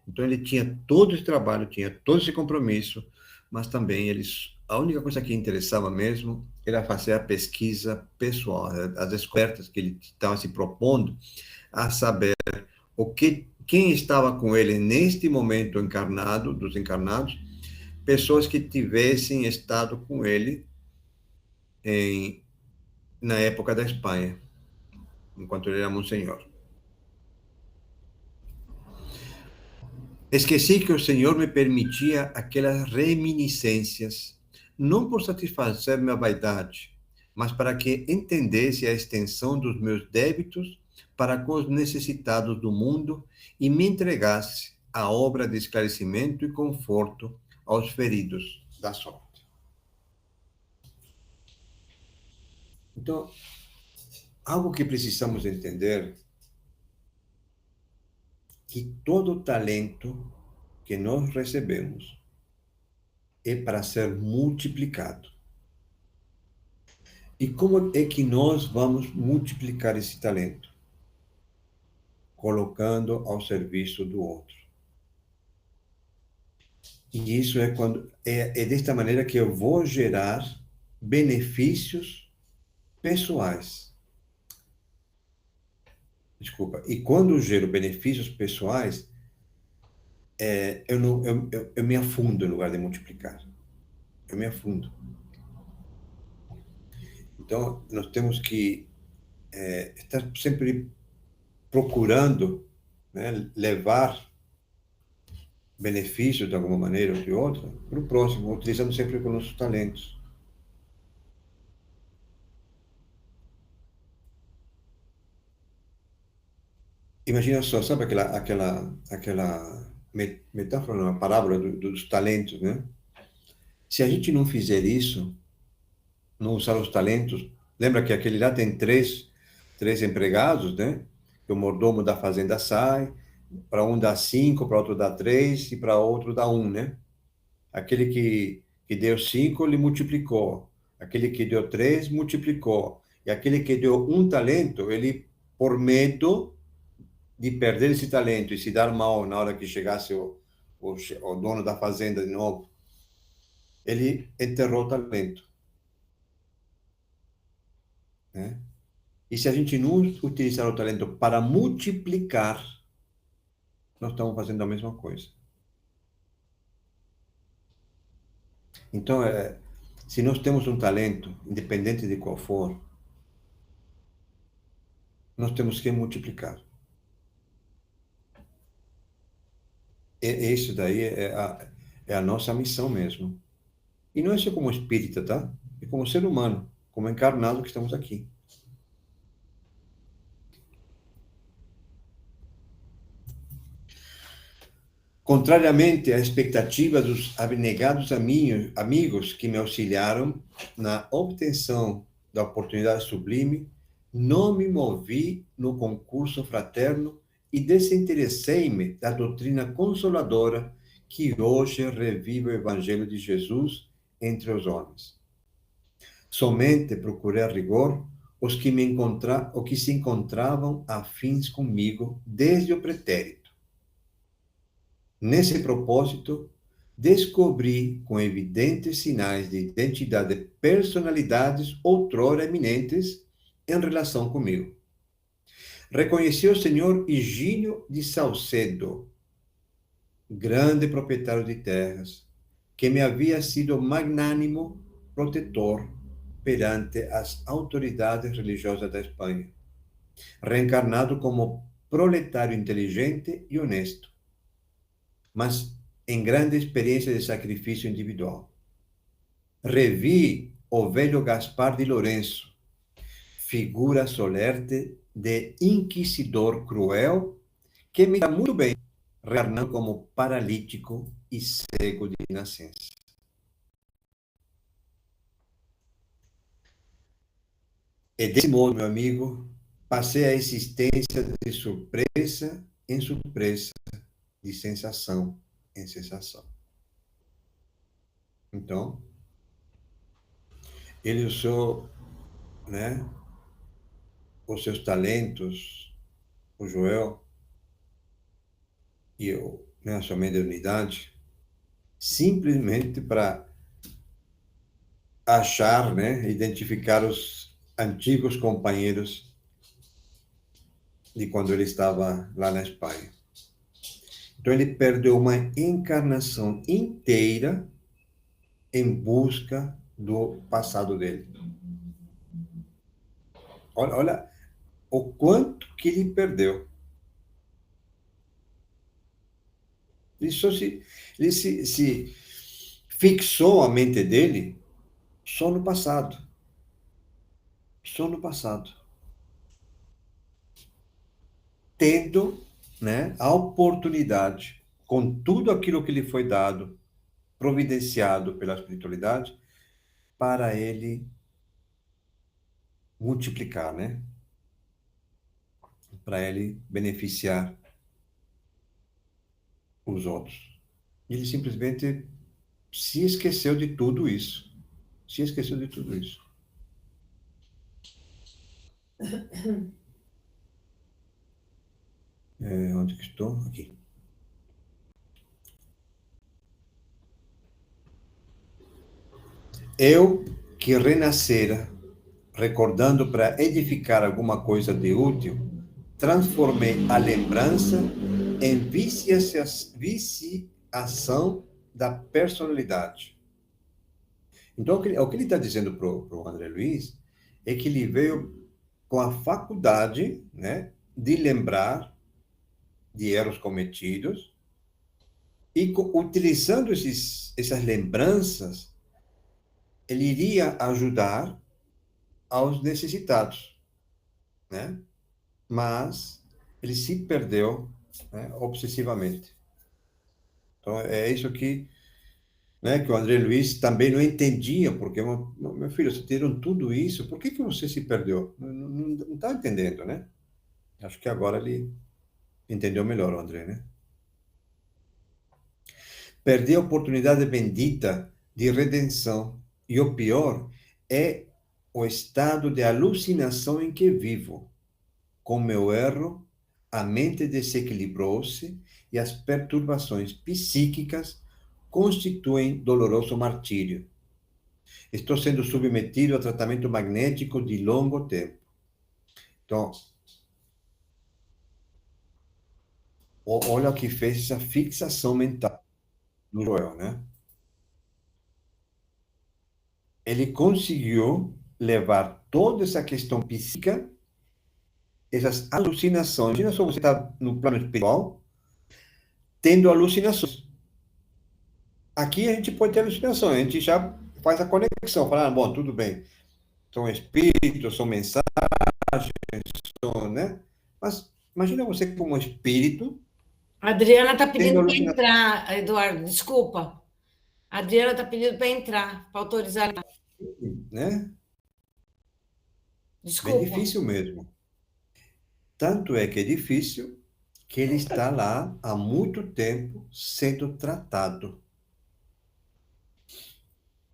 Então ele tinha todo esse trabalho, tinha todo esse compromisso, mas também a única coisa que interessava mesmo era fazer a pesquisa pessoal, as descobertas que ele estava se propondo a saber quem estava com ele neste momento encarnado, dos encarnados, pessoas que tivessem estado com ele na época da Espanha, enquanto ele era monsenhor. Esqueci que o Senhor me permitia aquelas reminiscências, não por satisfazer minha vaidade, mas para que entendesse a extensão dos meus débitos para com os necessitados do mundo e me entregasse a obra de esclarecimento e conforto aos feridos da sorte. Então, algo que precisamos entender, que todo talento que nós recebemos é para ser multiplicado. E como é que nós vamos multiplicar esse talento? Colocando ao serviço do outro. E isso é desta maneira que eu vou gerar benefícios pessoais. Desculpa. E quando eu gero benefícios pessoais, eu me afundo em lugar de multiplicar. Eu me afundo. Então, nós temos que estar sempre procurando, né, levar benefícios de alguma maneira ou de outra para o próximo, utilizando sempre os nossos talentos. Imagina só, sabe aquela metáfora, uma parábola dos talentos, né? Se a gente não fizer isso, não usar os talentos, lembra que aquele lá tem três empregados, né? Que o mordomo da fazenda sai, para um dá 5, para outro dá 3 e para outro dá 1, né? Aquele que deu 5, ele multiplicou. Aquele que deu 3, multiplicou. E aquele que deu um talento, ele, por medo de perder esse talento e se dar mal na hora que chegasse o dono da fazenda de novo, ele enterrou o talento. Né? E se a gente não utilizar o talento para multiplicar, nós estamos fazendo a mesma coisa. Então, se nós temos um talento, independente de qual for, nós temos que multiplicar. Isso daí é a nossa missão mesmo. E não é só como espírita, tá? É como ser humano, como encarnado que estamos aqui. Contrariamente à expectativa dos abnegados amigos que me auxiliaram na obtenção da oportunidade sublime, não me movi no concurso fraterno e desinteressei-me da doutrina consoladora que hoje revive o Evangelho de Jesus entre os homens. Somente procurei a rigor os que se encontravam afins comigo desde o pretérito. Nesse propósito, descobri com evidentes sinais de identidade personalidades outrora eminentes em relação comigo. Reconheci o senhor Higínio de Salcedo, grande proprietário de terras, que me havia sido magnânimo protetor perante as autoridades religiosas da Espanha, reencarnado como proletário inteligente e honesto, mas em grande experiência de sacrifício individual. Revi o velho Gaspar de Lourenço, figura solerte de inquisidor cruel, que me dá muito bem, reencarnando como paralítico e cego de nascença. E desse modo, meu amigo, passei a existência de surpresa em surpresa, de sensação em sensação. Então, ele usou, né, os seus talentos, o Joel e né, a sua mediunidade, simplesmente para achar, né, identificar os antigos companheiros de quando ele estava lá na Espanha. Então, ele perdeu uma encarnação inteira em busca do passado dele. Olha o quanto que ele perdeu. Ele se fixou a mente dele só no passado. Só no passado. Tendo, né, a oportunidade, com tudo aquilo que lhe foi dado, providenciado pela espiritualidade, para ele multiplicar, né? Para ele beneficiar os outros. Ele simplesmente se esqueceu de tudo isso. Se esqueceu de tudo isso. Onde que estou? Aqui. Eu que renascera, recordando para edificar alguma coisa de útil, transformei a lembrança em viciação da personalidade. Então, o que ele está dizendo para o André Luiz é que ele veio com a faculdade, né, de lembrar de erros cometidos e, utilizando essas lembranças, ele iria ajudar aos necessitados, né? Mas ele se perdeu, né, obsessivamente. Então, é isso que, né, que o André Luiz também não entendia, porque, meu filho, vocês tiram tudo isso, por que que você se perdeu? Não está entendendo, né? Acho que agora ele entendeu melhor, o André, né? Perdi a oportunidade bendita de redenção, e o pior é o estado de alucinação em que vivo. Com meu erro, a mente desequilibrou-se e as perturbações psíquicas constituem doloroso martírio. Estou sendo submetido a tratamento magnético de longo tempo. Então, olha o que fez essa fixação mental do Joel, né? Ele conseguiu levar toda essa questão psíquica, essas alucinações. Imagina só você está no plano espiritual, tendo alucinações. Aqui a gente pode ter alucinações, a gente já faz a conexão, fala, bom, tudo bem, são espíritos, são mensagens, são, né? Mas imagina você como espírito A Adriana está tendo pedindo para alucinações, entrar, Eduardo, desculpa. A Adriana está pedindo para entrar, para autorizar. né? Bem Desculpa. difícil mesmo. Tanto é que é difícil que ele está lá há muito tempo sendo tratado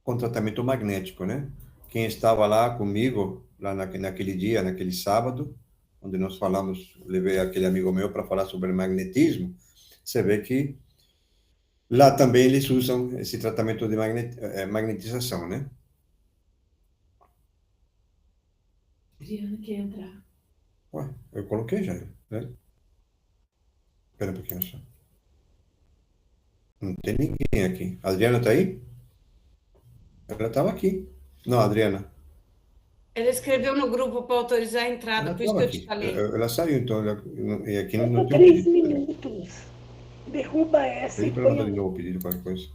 com tratamento magnético, né? Quem estava lá comigo, lá naquele dia, naquele sábado, onde nós falamos, levei aquele amigo meu para falar sobre magnetismo, você vê que lá também eles usam esse tratamento de magnetização, né? Adriana quer entrar. Ué, eu coloquei já, né? Espera um pouquinho só. Não tem ninguém aqui. A Adriana tá aí? Ela estava aqui. Não, a Adriana. Ela escreveu no grupo para autorizar a entrada, Ela por isso estava que eu te aqui. falei. Ela saiu, então. E aqui não Falta tem um 3 pedido. minutos. Derruba essa Pede e para ela põe mandar a de outra. novo o pedido, qualquer coisa.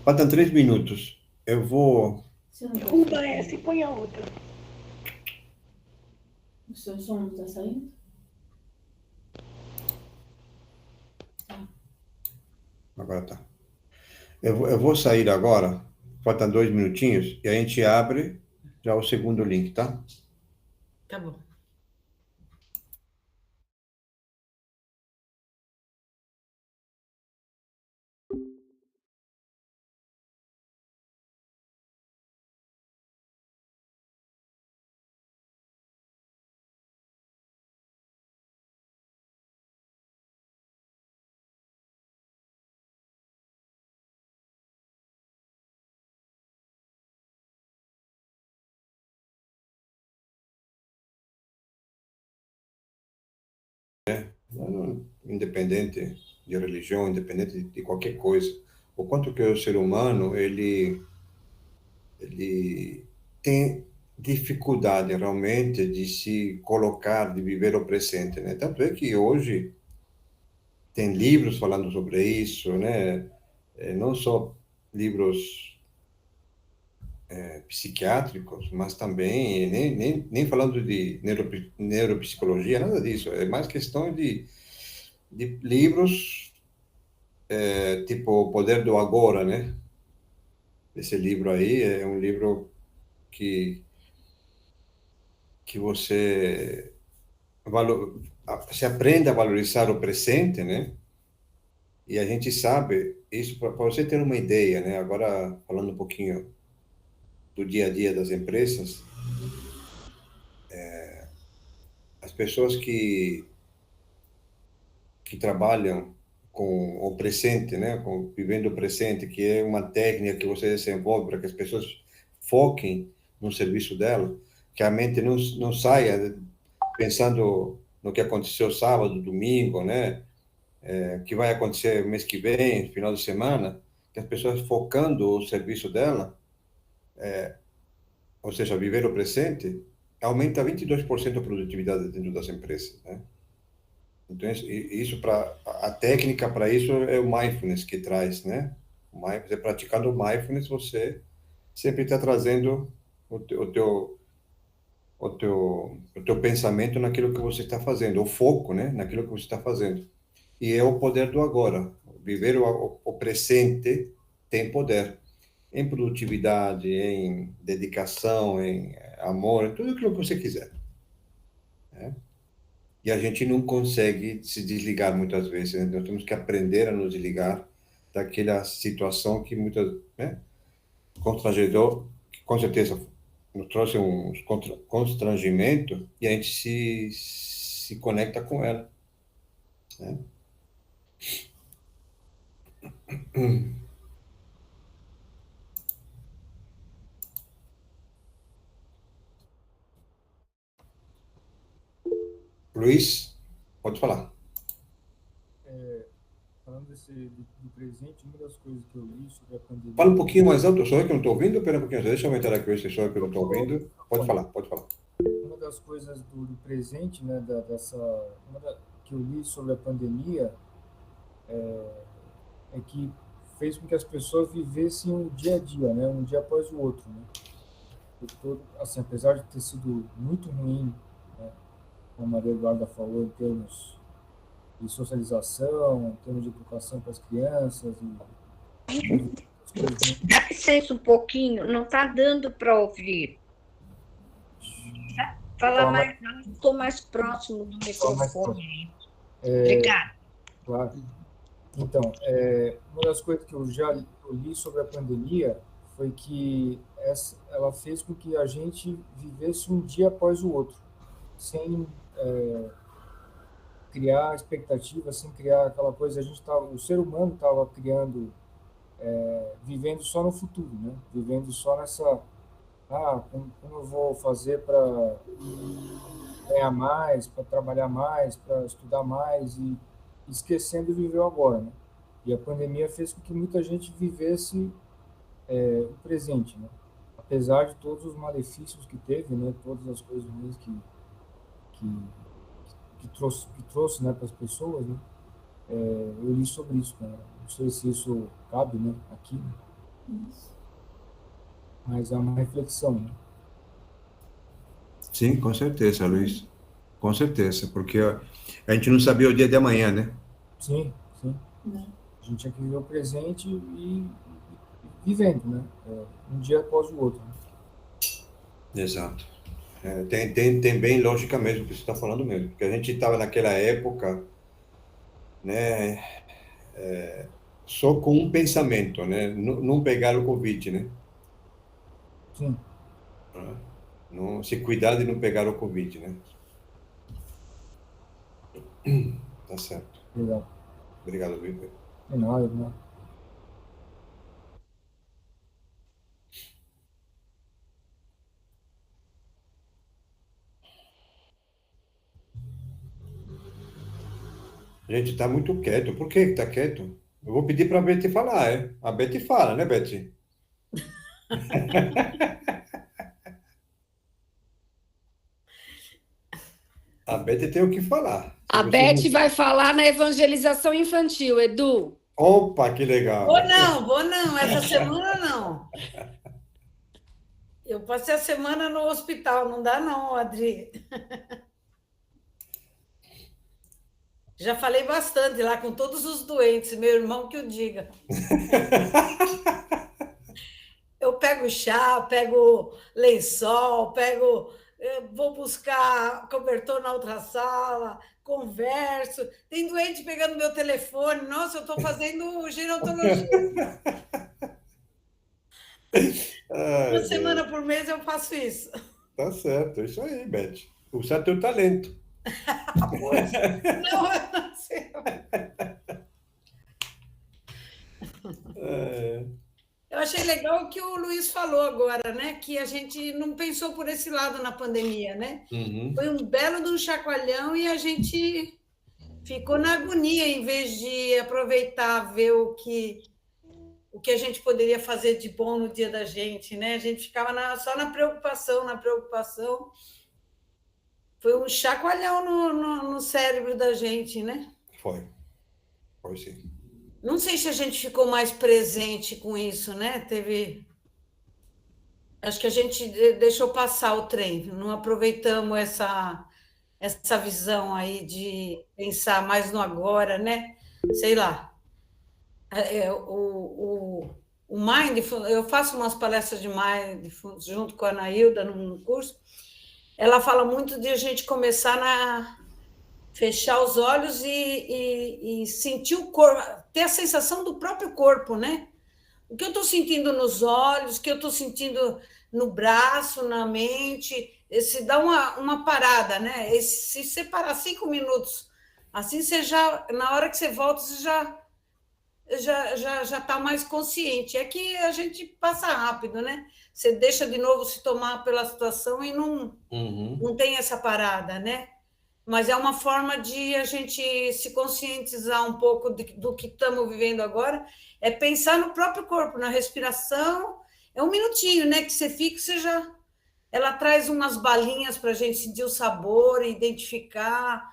Faltam 3 minutos. Eu vou. Derruba essa e põe a outra. O seu som não está saindo? Agora tá. Eu vou sair agora. Faltam 2 minutinhos. E a gente abre já o segundo link, tá? Tá bom. Independente de religião, independente de qualquer coisa. O quanto que o ser humano, ele tem dificuldade realmente de se colocar, de viver o presente, né? Tanto é que hoje tem livros falando sobre isso, né? Não só livros psiquiátricos, mas também, nem falando de neuropsicologia, nada disso. É mais questão de livros, tipo O Poder do Agora, né? Esse livro aí é um livro que você se aprende a valorizar o presente, né? E a gente sabe, isso para você ter uma ideia, né? Agora, falando um pouquinho do dia a dia das empresas, as pessoas que trabalham com o presente, né? Vivendo o presente, que é uma técnica que você desenvolve para que as pessoas foquem no serviço dela, que a mente não saia pensando no que aconteceu sábado, domingo, né? Que vai acontecer mês que vem, final de semana, que as pessoas focando o serviço dela, ou seja, viver o presente, aumenta 22% a produtividade dentro das empresas, né? Então, isso para a técnica para isso é o mindfulness que traz, né? Você praticando o mindfulness, você sempre está trazendo o teu pensamento naquilo que você está fazendo, o foco, né? Naquilo que você está fazendo. E é o poder do agora. Viver o presente tem poder em produtividade, em dedicação, em amor, em tudo aquilo que você quiser, né? E a gente não consegue se desligar muitas vezes, né? Nós temos que aprender a nos desligar daquela situação que muitas, né, constrangedor, que com certeza nos trouxe um constrangimento e a gente se conecta com ela, né? Luiz, pode falar. Falando do presente, uma das coisas que eu li sobre a pandemia. Fala um pouquinho mais alto, sou eu que não estou ouvindo? Espera um pouquinho, deixa eu aumentar aqui, se sou eu que não estou ouvindo. Pode falar, pode falar. Uma das coisas do presente, né, que eu li sobre a pandemia, é que fez com que as pessoas vivessem um dia a dia, né, um dia após o outro, né? Assim, apesar de ter sido muito ruim, né, como a Maria Eduarda falou, em termos de socialização, em termos de educação para as crianças Dá licença um pouquinho, não está dando para ouvir. Fala mais alto, estou mais próximo do microfone. Obrigada. Claro. Então, uma das coisas que eu li sobre a pandemia foi que ela fez com que a gente vivesse um dia após o outro, sem criar expectativa, sem criar aquela coisa. O ser humano estava criando, vivendo só no futuro, né? Vivendo só Como eu vou fazer para ganhar mais, para trabalhar mais, para estudar mais e esquecendo de viver o agora, né? E a pandemia fez com que muita gente vivesse o presente, né? Apesar de todos os malefícios que teve, né? Todas as coisas ruins que, que trouxe, né, para as pessoas, né? Eu li sobre isso, né? Não sei se isso cabe, né, aqui, né? Mas é uma reflexão, né? Sim, com certeza, Luiz. Com certeza, porque a gente não sabia o dia de amanhã, né? Sim, sim. A gente tinha que viver o presente e vivendo, né? Um dia após o outro, né? Exato. Tem bem lógica mesmo o que você está falando mesmo, porque a gente estava naquela época, né, só com um pensamento, né, não pegar o Covid, né, Sim, não, se cuidar de não pegar o Covid, né. Tá certo. legal. Obrigado, Vitor. É nada, né? A gente está muito quieto. Por que está quieto? Eu vou pedir para a Beth falar, é? A Beth fala, né, Beth? A Beth tem o que falar. Se A você Beth não... vai falar na evangelização infantil, Edu. Opa, que legal. Vou não, essa semana não. Eu passei a semana no hospital, não dá não, Adri. Já falei bastante lá com todos os doentes, meu irmão que o diga. Eu pego chá, pego lençol, vou buscar cobertor na outra sala, converso. Tem doente pegando meu telefone. Nossa, eu estou fazendo gerontologia. Uma Ai, semana Deus. por mês eu faço isso. Tá certo, é isso aí, Beth. Usar teu talento. Pois. Não, eu não sei. É, Eu achei legal o que o Luiz falou agora, né? Que a gente não pensou por esse lado na pandemia, né? uhum, Foi um belo de um chacoalhão e a gente ficou na agonia em vez de aproveitar, ver o que a gente poderia fazer de bom no dia da gente, né? A gente ficava só na preocupação, na preocupação. Foi um chacoalhão no cérebro da gente, né? foi. Foi sim. Não sei se a gente ficou mais presente com isso, né? Acho que a gente deixou passar o trem, não aproveitamos essa visão aí de pensar mais no agora, né? Sei lá. O Mindfulness, eu faço umas palestras de Mindfulness junto com a Anaílda no curso. Ela fala muito de a gente começar fechar os olhos e sentir o corpo, ter a sensação do próprio corpo, né? O que eu estou sentindo nos olhos, o que eu estou sentindo no braço, na mente, se dá uma parada, né? Se separar 5 minutos, assim você já, na hora que você volta, você já está mais consciente. É que a gente passa rápido, né? Você deixa de novo se tomar pela situação e Uhum, não tem essa parada, né? Mas é uma forma de a gente se conscientizar um pouco do que estamos vivendo agora, é pensar no próprio corpo, na respiração. É um minutinho, né? Que você fica, ela traz umas balinhas para a gente sentir o sabor, identificar,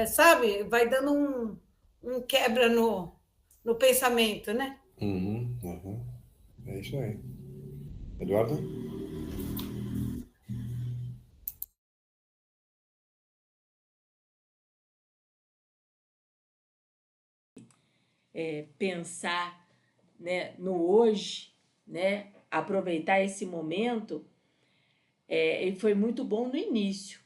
sabe? Vai dando um quebra no pensamento, né? uhum, uhum. É isso aí. Eduardo? Pensar, né, no hoje, né, aproveitar esse momento, e foi muito bom no início,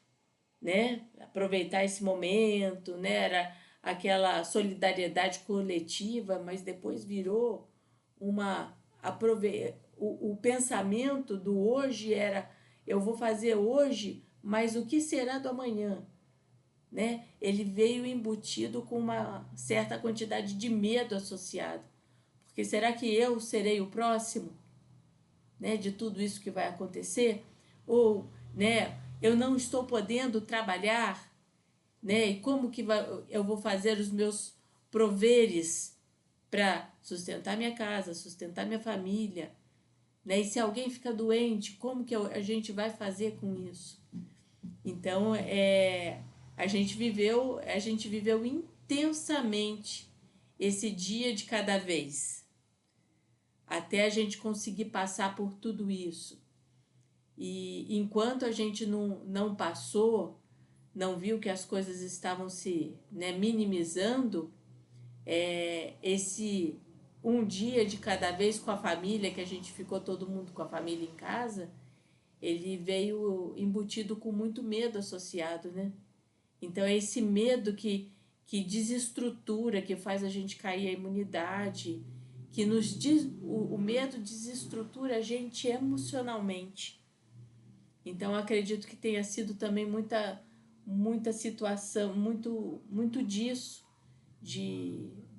né? Aproveitar esse momento, né? Era aquela solidariedade coletiva, mas depois virou uma o pensamento do hoje era eu vou fazer hoje, mas o que será do amanhã, né? Ele veio embutido com uma certa quantidade de medo associado. Porque será que eu serei o próximo? né, de tudo isso que vai acontecer, ou, né, eu não estou podendo trabalhar, né, e como que eu vou fazer os meus proveres para sustentar minha casa, sustentar minha família, né, e se alguém fica doente, como que a gente vai fazer com isso? Então, a gente viveu intensamente esse dia de cada vez, até a gente conseguir passar por tudo isso. E enquanto a gente não passou, não viu que as coisas estavam se, né, minimizando, esse um dia de cada vez com a família, que a gente ficou todo mundo com a família em casa, ele veio embutido com muito medo associado, né? Então é esse medo que desestrutura, que faz a gente cair a imunidade, que o medo desestrutura a gente emocionalmente. Então acredito que tenha sido também muita situação, muito disso,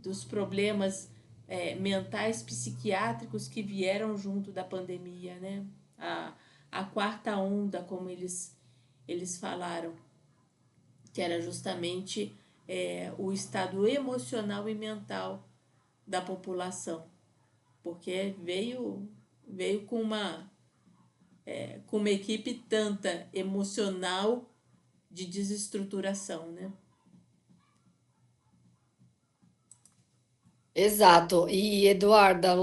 dos problemas mentais, psiquiátricos que vieram junto da pandemia, né? A quarta onda, como eles falaram, que era justamente o estado emocional e mental da população, porque veio com uma equipe tanta emocional de desestruturação, né? Exato. E, Eduarda,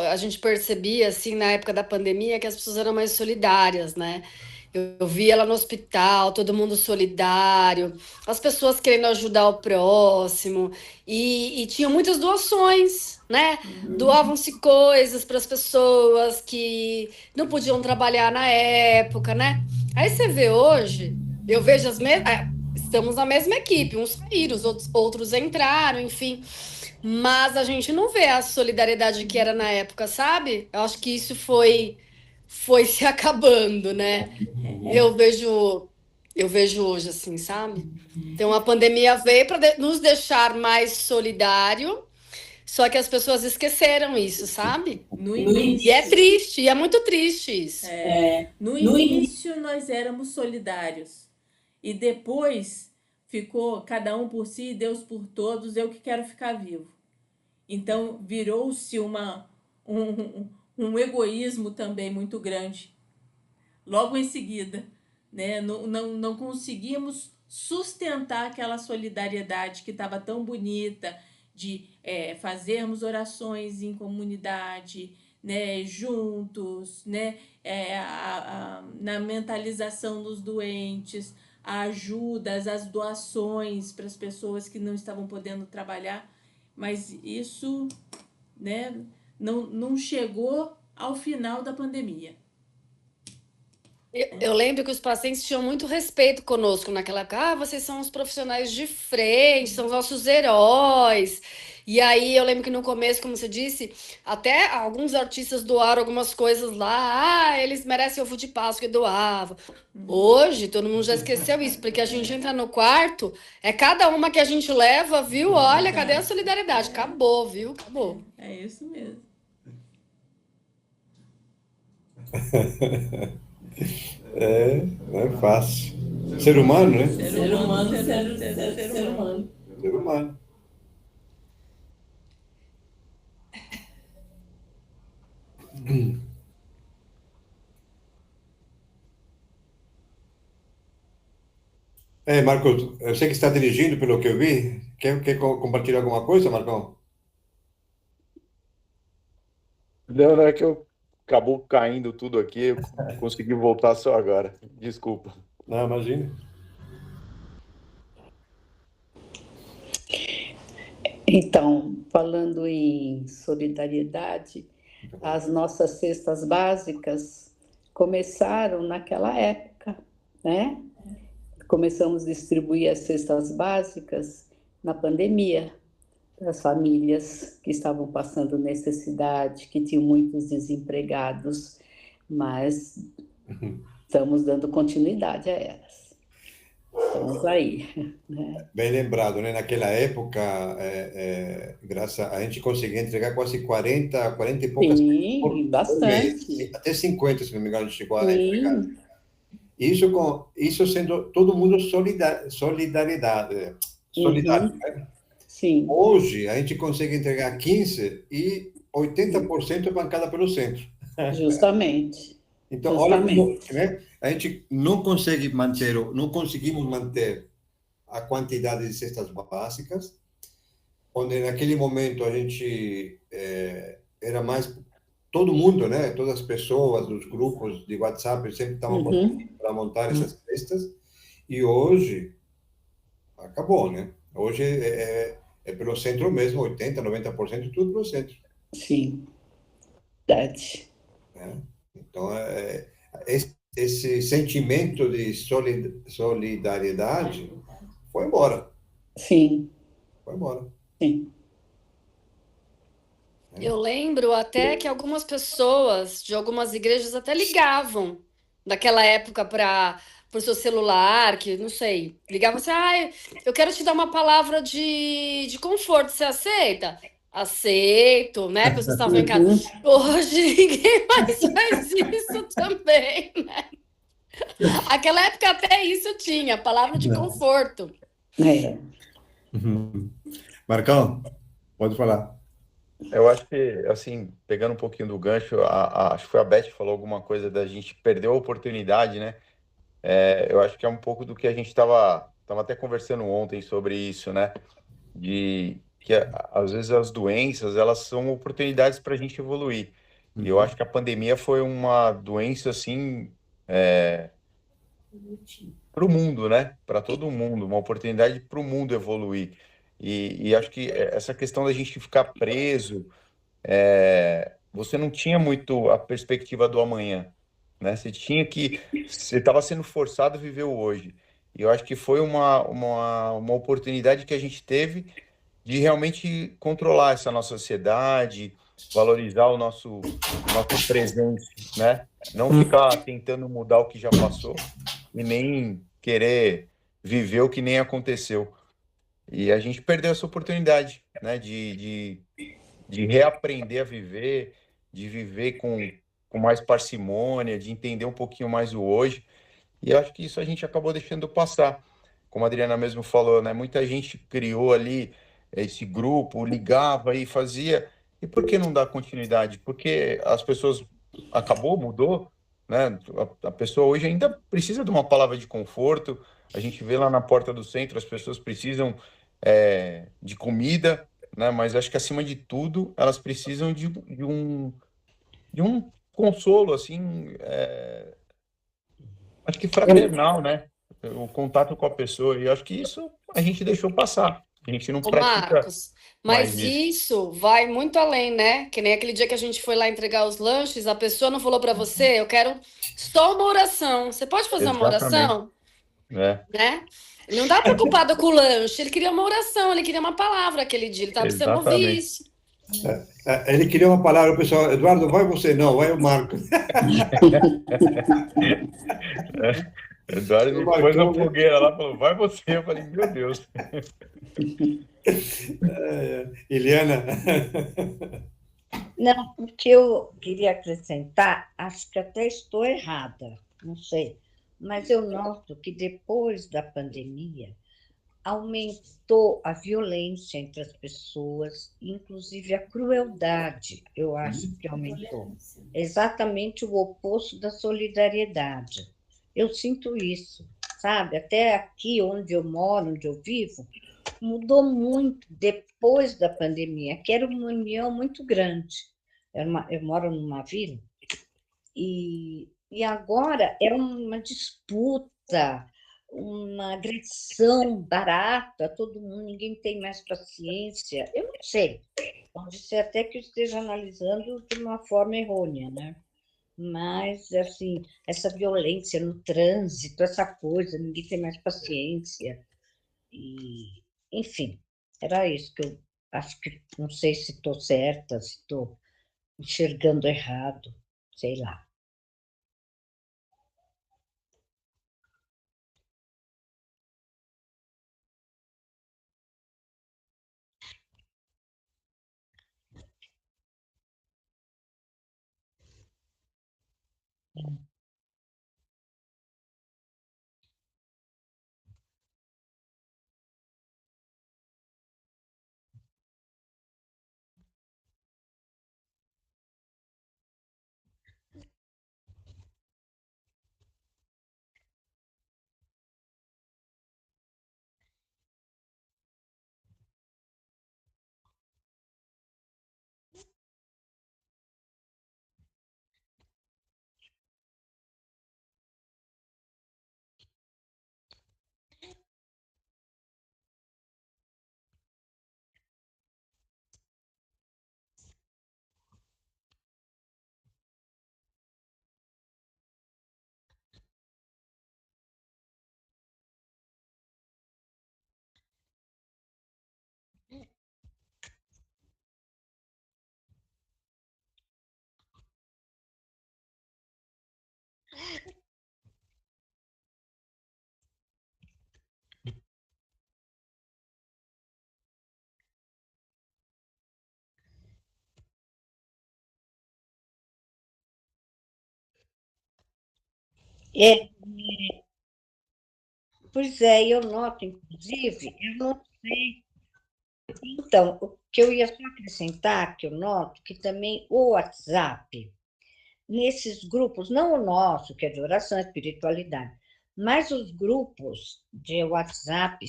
a gente percebia, assim, na época da pandemia, que as pessoas eram mais solidárias, né? Eu via lá no hospital, todo mundo solidário, as pessoas querendo ajudar o próximo, e tinham muitas doações, né? Doavam-se coisas para as pessoas que não podiam trabalhar na época, né? Aí você vê hoje, eu vejo estamos na mesma equipe, uns saíram, outros entraram, enfim. Mas a gente não vê a solidariedade que era na época, sabe? Eu acho que isso foi se acabando, né? Eu vejo hoje assim, sabe? Então a pandemia veio para nos deixar mais solidário, só que as pessoas esqueceram isso, sabe? No E início, é triste, e é muito triste isso. no início nós éramos solidários, e depois ficou cada um por si, Deus por todos, eu que quero ficar vivo. Então virou-se um egoísmo também muito grande. Logo em seguida, né? Não conseguimos sustentar aquela solidariedade que estava tão bonita, de fazermos orações em comunidade, né, juntos, né, na mentalização dos doentes, a ajudas, as doações para as pessoas que não estavam podendo trabalhar, mas isso, né, não chegou ao final da pandemia. Eu lembro que os pacientes tinham muito respeito conosco naquela época. Ah, vocês são os profissionais de frente, são os nossos heróis. E aí eu lembro que no começo, como você disse, até alguns artistas doaram algumas coisas lá. Ah, eles merecem ovo de Páscoa e doavam. Hoje, todo mundo já esqueceu isso, porque a gente entra no quarto, cada uma que a gente leva, viu? Olha, cadê a solidariedade? Acabou, viu? Acabou. É isso mesmo. Não é fácil. Ser humano, né? Ser humano. Ser humano. Marcos, eu sei que está dirigindo, pelo que eu vi. Quer compartilhar alguma coisa, Marcão? Não, é que acabou caindo tudo aqui, eu consegui voltar só agora. Desculpa. Não, imagina. Então, falando em solidariedade, as nossas cestas básicas começaram naquela época, né? Começamos a distribuir as cestas básicas na pandemia, para as famílias que estavam passando necessidade, que tinham muitos desempregados, mas estamos dando continuidade a elas. Estamos aí, né? Bem lembrado, né? Naquela época, graças a gente conseguia entregar quase 40 e poucas Sim, por mês, bastante. até 50, se não me engano, a gente chegou a entregar. Sim, Isso sendo todo mundo solidário, uhum, né? sim, Hoje, a gente consegue entregar 15 e 80% é bancada pelo centro. justamente, Então, olha como, justamente. né? A gente não consegue manter, não conseguimos manter a quantidade de cestas básicas, onde naquele momento a gente era mais todo mundo, né? Todas as pessoas, os grupos de WhatsApp sempre estavam Uhum, para montar essas cestas, e hoje acabou, né? Hoje é pelo centro mesmo, 80, 90% tudo pelo centro, sim, verdade. né? Então, esse sentimento de solidariedade foi embora, Sim, foi embora, sim. né? Eu lembro até que algumas pessoas de algumas igrejas até ligavam naquela época para o seu celular, que não sei, ligavam assim, ah, eu quero te dar uma palavra de conforto, você aceita? Aceito, né? Pessoas estavam em casa. Uhum, Hoje ninguém mais faz isso também, né? Aquela época até isso tinha, palavra de conforto. é. Uhum. Marcão, pode falar. Eu acho que, assim, pegando um pouquinho do gancho, acho que foi a Beth que falou alguma coisa da gente perder a oportunidade, né? Eu acho que é um pouco do que a gente tava até conversando ontem sobre isso, né? De que às vezes as doenças, elas são oportunidades para a gente evoluir. E eu acho que a pandemia foi uma doença, assim, para o mundo, né? Para todo mundo, uma oportunidade para o mundo evoluir. E acho que essa questão da gente ficar preso, você não tinha muito a perspectiva do amanhã, né? Você estava sendo forçado a viver o hoje. E eu acho que foi uma oportunidade que a gente teve de realmente controlar essa nossa ansiedade, valorizar o nosso presente, né? Não ficar tentando mudar o que já passou e nem querer viver o que nem aconteceu. E a gente perdeu essa oportunidade, né? De reaprender a viver, de viver com mais parcimônia, de entender um pouquinho mais o hoje. E eu acho que isso a gente acabou deixando passar. Como a Adriana mesmo falou, né? Muita gente criou ali esse grupo, ligava e fazia. E por que não dar continuidade? Porque as pessoas mudou, né? A pessoa hoje ainda precisa de uma palavra de conforto. A gente vê lá na porta do centro, as pessoas precisam de comida, né? Mas acho que acima de tudo, elas precisam de um consolo, assim, acho que fraternal, né? O contato com a pessoa. E eu acho que isso a gente deixou passar. A gente não Ô pratica Marcos, mais mas isso. isso vai muito além, né? Que nem aquele dia que a gente foi lá entregar os lanches, a pessoa não falou para você, eu quero só uma oração. Você pode fazer uma Exatamente. oração, Né? né? Ele não estava preocupado com o lanche, ele queria uma oração, ele queria uma palavra aquele dia, ele estava precisando ouvir Exatamente. isso. Ele queria uma palavra, o pessoal, Eduardo, vai você, não, vai o Marcos. Eduardo O me pôs na Marcão, né? fogueira lá, falou, vai você. Eu falei, meu Deus. Eliana. Não, o que eu queria acrescentar, acho que até estou errada, não sei, mas eu noto que depois da pandemia aumentou a violência entre as pessoas, inclusive a crueldade, eu acho que aumentou. Exatamente o oposto da solidariedade. Eu sinto isso, sabe? Até aqui onde eu moro, onde eu vivo, mudou muito depois da pandemia, que era uma união muito grande. Eu moro numa vila e agora é uma disputa, uma agressão barata, todo mundo, ninguém tem mais paciência. Eu não sei, pode ser até que eu esteja analisando de uma forma errônea, né? Mas, assim, essa violência no trânsito, essa coisa, ninguém tem mais paciência. E, enfim, era isso que eu acho que, não sei se estou certa, se estou enxergando errado, sei lá. É, pois é, eu noto, inclusive, eu não sei. Então, o que eu ia só acrescentar, que eu noto, que também o WhatsApp, nesses grupos, não o nosso, que é de oração e espiritualidade, mas os grupos de WhatsApp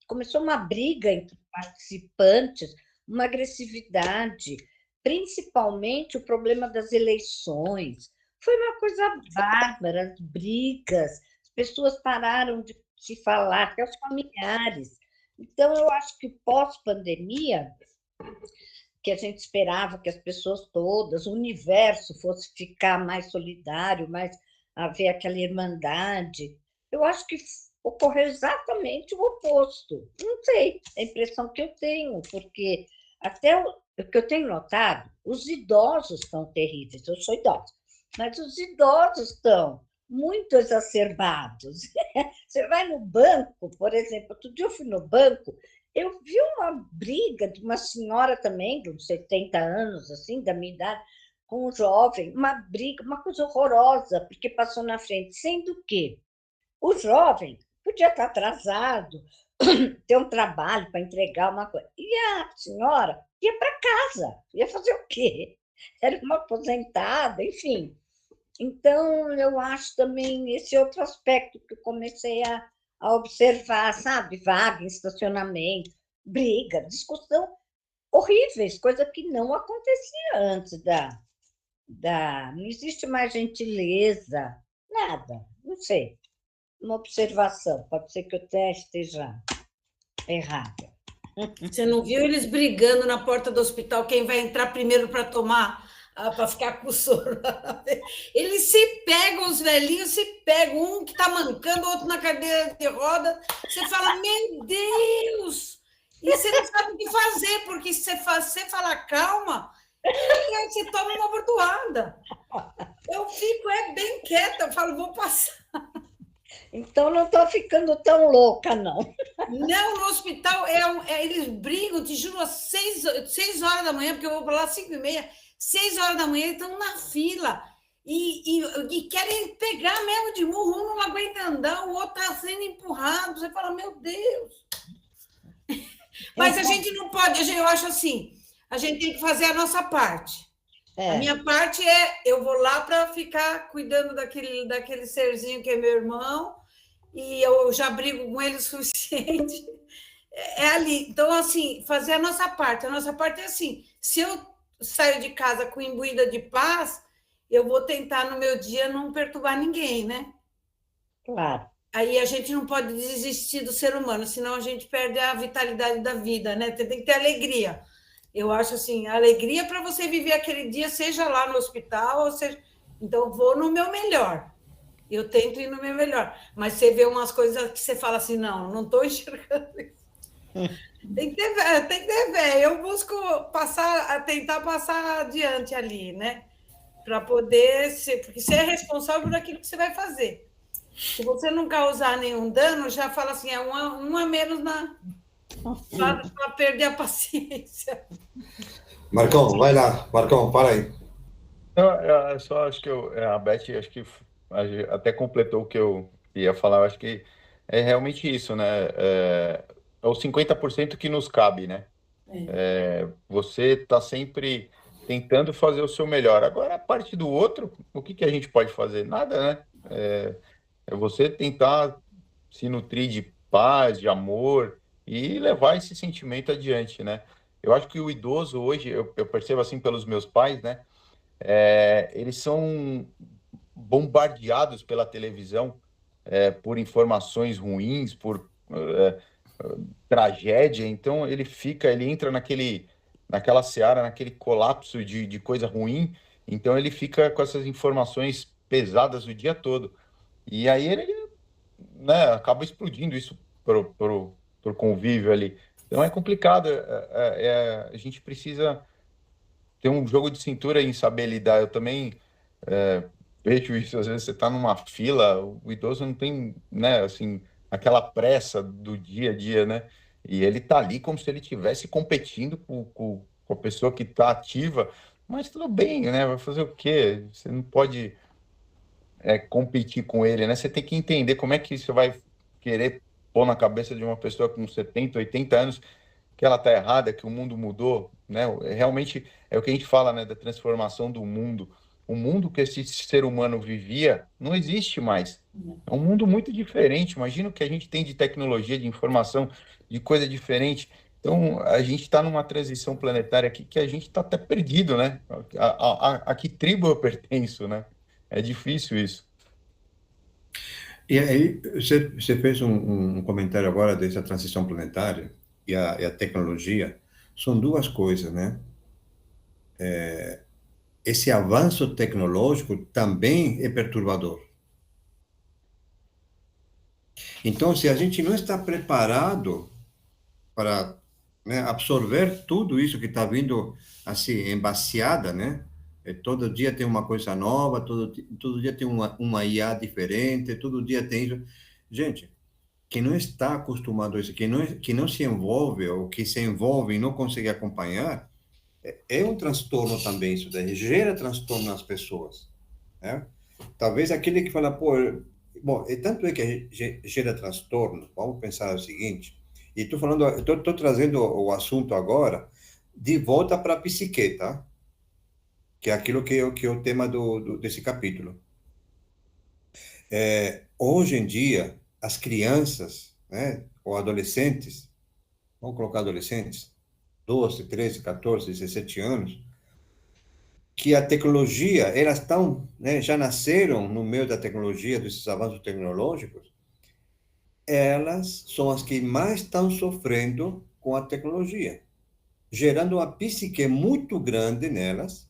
começou uma briga entre participantes, uma agressividade, principalmente o problema das eleições. Foi uma coisa bárbara, as brigas, as pessoas pararam de se falar, até os familiares. Então, eu acho que pós-pandemia, que a gente esperava que as pessoas todas, o universo fosse ficar mais solidário, mais haver aquela irmandade. Eu acho que ocorreu exatamente o oposto. Não sei, é a impressão que eu tenho, porque até o que eu tenho notado, os idosos estão terríveis. Eu sou idosa, mas os idosos estão muito exacerbados. Você vai no banco, por exemplo, outro dia eu fui no banco, eu vi uma briga de uma senhora também, de uns 70 anos, assim, da minha idade, com um jovem, uma briga, uma coisa horrorosa, porque passou na frente, sendo que o jovem podia estar atrasado, ter um trabalho para entregar uma coisa. E a senhora ia para casa, ia fazer o quê? Era uma aposentada, enfim. Então, eu acho também esse outro aspecto que eu comecei a observar, sabe? Vaga em estacionamento, briga, discussão horríveis, coisa que não acontecia antes não existe mais gentileza, nada, não sei. Uma observação, pode ser que eu até esteja errada. Você não viu eles brigando na porta do hospital, quem vai entrar primeiro para tomar, para ficar com o soro? Eles se pegam, os velhinhos se pegam, um que está mancando, o outro na cadeira de roda. Você fala, meu Deus! E você não sabe o que fazer, porque se você falar calma, aí você toma uma bordoada. Eu fico bem quieta, eu falo, vou passar. Então, não estou ficando tão louca, não. Não, no hospital, eles brigam, te juro, às 6 horas da manhã, porque eu vou para lá às 5h30, 6 horas da manhã, eles estão na fila e querem pegar mesmo de murro, um não aguenta andar, o outro está sendo empurrado. Você fala, meu Deus. Mas a gente não pode, eu acho assim, a gente tem que fazer a nossa parte. A minha parte eu vou lá para ficar cuidando daquele serzinho que é meu irmão, e eu já brigo com ele o suficiente. É ali. Então, assim, fazer a nossa parte. A nossa parte é assim, se eu saio de casa com imbuída de paz, eu vou tentar, no meu dia, não perturbar ninguém, né? Claro. Aí a gente não pode desistir do ser humano, senão a gente perde a vitalidade da vida, né? Tem que ter alegria. Eu acho assim, a alegria para você viver aquele dia, seja lá no hospital, ou seja... Então, eu vou no meu melhor. Eu tento ir no meu melhor. Mas você vê umas coisas que você fala assim, não estou enxergando isso. Tem que ter fé. Eu busco tentar passar adiante ali, né? Para poder ser... Porque você é responsável por aquilo que você vai fazer. Se você não causar nenhum dano, já fala assim, é um a menos para perder a paciência. Marcão, vai lá. Marcão, para aí. Não, só acho que a Beth acho que até completou o que eu ia falar. Eu acho que é realmente isso, né? É o 50% que nos cabe, né? Você está sempre tentando fazer o seu melhor. Agora, a parte do outro, o que que a gente pode fazer? Nada, né? É você tentar se nutrir de paz, de amor e levar esse sentimento adiante, né? Eu acho que o idoso hoje, eu percebo assim pelos meus pais, né? Eles são bombardeados pela televisão, por informações ruins, por tragédia. Então ele entra naquela seara, naquele colapso de coisa ruim. Então ele fica com essas informações pesadas o dia todo. E aí ele, né, acaba explodindo isso pro convívio ali. Então é complicado. A gente precisa ter um jogo de cintura em saber lidar. Eu também vejo isso, às vezes você está numa fila, o idoso não tem, né, assim, aquela pressa do dia a dia, né? E ele tá ali como se ele estivesse competindo com a pessoa que está ativa, mas tudo bem, né? Vai fazer o quê? Você não pode competir com ele, né? Você tem que entender como é que você vai querer pôr na cabeça de uma pessoa com 70, 80 anos que ela está errada, que o mundo mudou, né? Realmente é o que a gente fala, né, da transformação do mundo. O mundo que esse ser humano vivia não existe mais. É um mundo muito diferente. Imagina o que a gente tem de tecnologia, de informação, de coisa diferente. Então, a gente está numa transição planetária aqui que a gente está até perdido, né? A que tribo eu pertenço, né? É difícil isso. E aí, você fez um comentário agora dessa transição planetária e a tecnologia. São duas coisas, né? Esse avanço tecnológico também é perturbador. Então, se a gente não está preparado para, né, absorver tudo isso que está vindo assim, embaciada, né? Todo dia tem uma coisa nova, todo dia tem uma IA diferente, todo dia tem isso. Gente, quem não está acostumado a isso, que não se envolve, ou que se envolve e não consegue acompanhar, é um transtorno também isso daí, gera transtorno nas pessoas, né? Talvez aquele que fala, pô, bom, tanto é que gera transtorno, vamos pensar o seguinte, e estou falando, estou trazendo o assunto agora de volta para a psique, tá? Que é aquilo que é o tema desse capítulo. Hoje em dia, as crianças, né, ou adolescentes, vamos colocar adolescentes, 12, 13, 14, 17 anos, que a tecnologia, elas estão, né, já nasceram no meio da tecnologia, desses avanços tecnológicos, elas são as que mais estão sofrendo com a tecnologia, gerando uma psique muito grande nelas,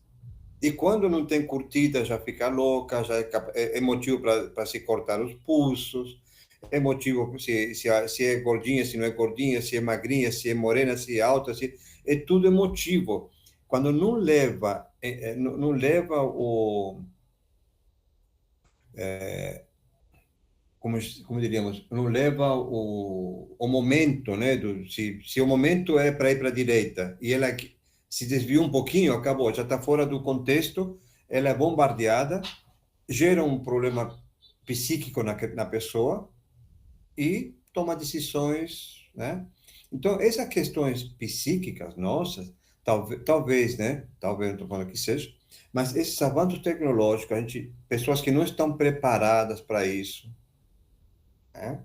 e quando não tem curtida já fica louca, já é motivo para se cortar os pulsos, é motivo se é gordinha, se não é gordinha, se é magrinha, se é morena, se é alta, é tudo motivo. Quando não leva, não leva como diríamos, não leva o momento, né? Se o momento é para ir para a direita e ela se desviou um pouquinho, acabou, já está fora do contexto, ela é bombardeada, gera um problema psíquico na pessoa e toma decisões, né? Então, essas questões psíquicas nossas, talvez, né? Talvez, não estou falando que seja, mas esses avanços tecnológicos, pessoas que não estão preparadas para isso, né?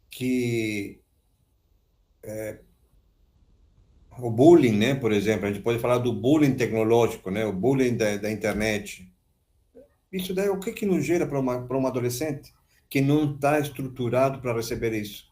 Que o bullying, né? Por exemplo, a gente pode falar do bullying tecnológico, né? O bullying da internet. Isso daí, o que nos gera para uma adolescente que não está estruturado para receber isso?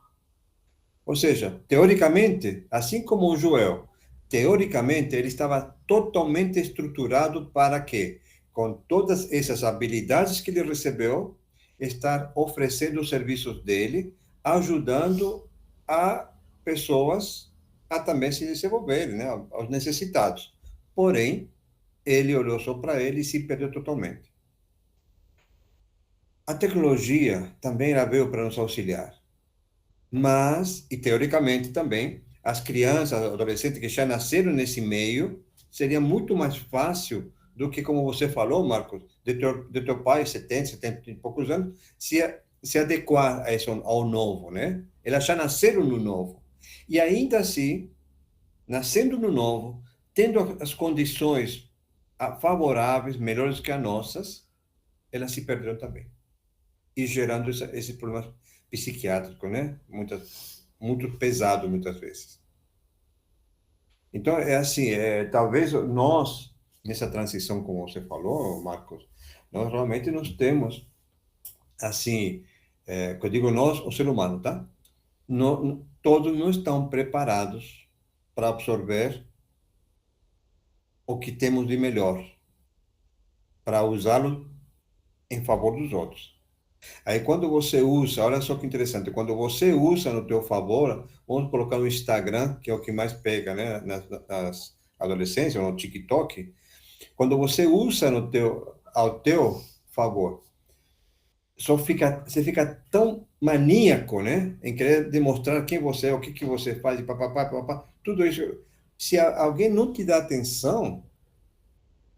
Ou seja, teoricamente, assim como o Joel, teoricamente ele estava totalmente estruturado para que, com todas essas habilidades que ele recebeu, estar oferecendo os serviços dele, ajudando a pessoas a também se desenvolverem, né, aos necessitados. Porém, ele olhou só para ele e se perdeu totalmente. A tecnologia também ela veio para nos auxiliar, mas, e teoricamente também, as crianças, adolescentes que já nasceram nesse meio, seria muito mais fácil do que, como você falou, Marcos, de teu pai, 70 e poucos anos, se adequar a isso, ao novo, né? Elas já nasceram no novo. E ainda assim, nascendo no novo, tendo as condições favoráveis, melhores que as nossas, elas se perderam também. E gerando esses problemas psiquiátricos, né? Muito pesado, muitas vezes. Então, é assim, talvez nós, nessa transição, como você falou, Marcos, nós realmente nós temos, assim, que eu digo nós, o ser humano, tá? Todos não estão preparados para absorver o que temos de melhor, para usá-lo em favor dos outros. Aí quando você usa, olha só que interessante, quando você usa no teu favor, vamos colocar no Instagram, que é o que mais pega, né, nas adolescências, ou no TikTok, quando você usa ao teu favor, você fica tão maníaco, né, em querer demonstrar quem você é, o que você faz, e papapá, tudo isso. Se alguém não te dá atenção,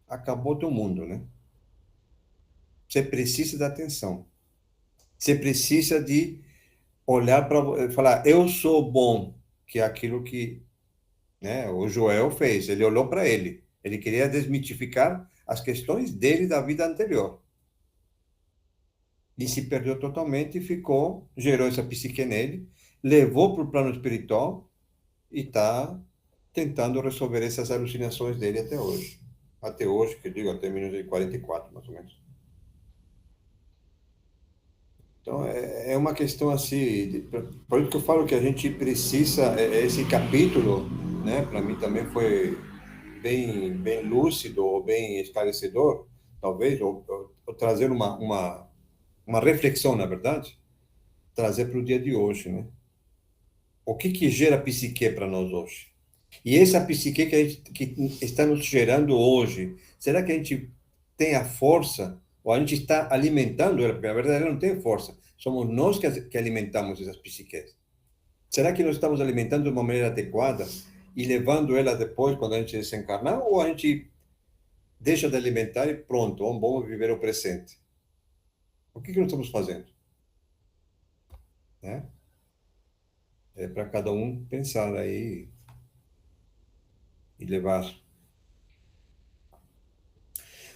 acabou teu mundo, né? Você precisa da atenção. Você precisa de olhar para falar, eu sou bom, que é aquilo que, né, o Joel fez. Ele olhou para ele. Ele queria desmitificar as questões dele da vida anterior. E se perdeu totalmente e gerou essa psique nele, levou para o plano espiritual e está tentando resolver essas alucinações dele até hoje. Até hoje, que eu digo, até 1944, mais ou menos. Então, é uma questão assim, por isso que eu falo que a gente precisa, esse capítulo, né, para mim também foi bem lúcido, ou bem esclarecedor, talvez, ou trazer uma reflexão, na verdade, trazer para o dia de hoje, né? O que gera psique para nós hoje? E essa psique que está nos gerando hoje, será que a gente tem a força, ou a gente está alimentando ela? Porque, na verdade, ela não tem força. Somos nós que alimentamos essas psiques. Será que nós estamos alimentando de uma maneira adequada e levando ela depois, quando a gente desencarnar, ou a gente deixa de alimentar e pronto, vamos viver o presente? O que nós estamos fazendo? Né? É para cada um pensar aí e levar.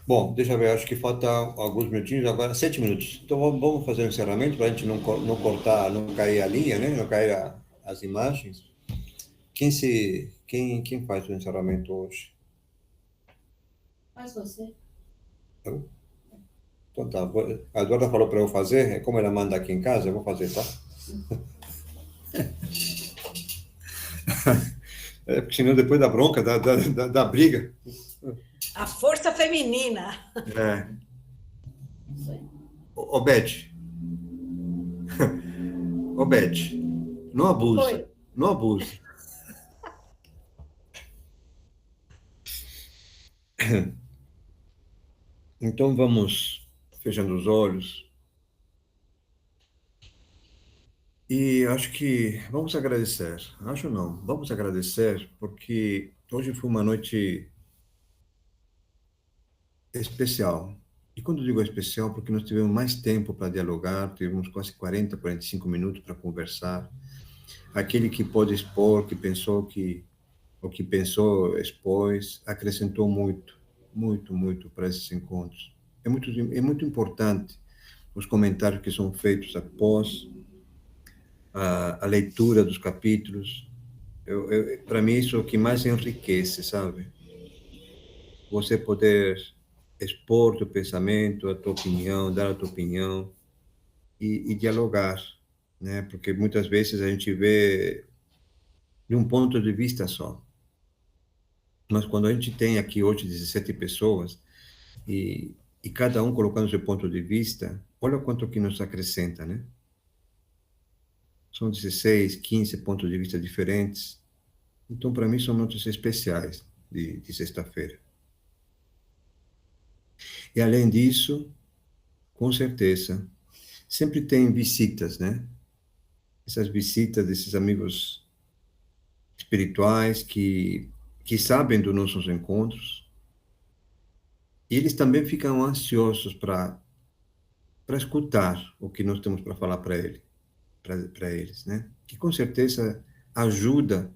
Bom, deixa eu ver, acho que falta alguns minutinhos, agora 7 minutos. Então vamos fazer o encerramento para a gente não cortar, não cair a linha, né? Não cair as imagens. Quem faz o encerramento hoje? Faz você. Eu? Então tá, a Eduarda falou para eu fazer, como ela manda aqui em casa, eu vou fazer, tá? Porque senão depois da bronca, da briga. A força feminina. É. Ô, Beth. Ô, Beth, não abusa. Oi. Não abusa. Então vamos fechando os olhos. E acho que vamos agradecer. Acho não, vamos agradecer, porque hoje foi uma noite especial. E quando digo especial, porque nós tivemos mais tempo para dialogar, tivemos quase 45 minutos para conversar. Aquele que pôde expor, que pensou o que pensou, expôs, acrescentou muito, muito, muito para esses encontros. É muito importante os comentários que são feitos após a leitura dos capítulos. Para mim, isso é o que mais enriquece, sabe? Você poder expor teu pensamento, a tua opinião, dar a tua opinião e dialogar, né? Porque muitas vezes a gente vê de um ponto de vista só. Mas quando a gente tem aqui hoje 17 pessoas e cada um colocando seu ponto de vista, olha quanto que nos acrescenta, né? São 16, 15 pontos de vista diferentes. Então, para mim, são noites especiais de sexta-feira. E, além disso, com certeza, sempre tem visitas, né? Essas visitas desses amigos espirituais que sabem dos nossos encontros E eles também ficam ansiosos para escutar o que nós temos para falar para eles, né? Que com certeza ajuda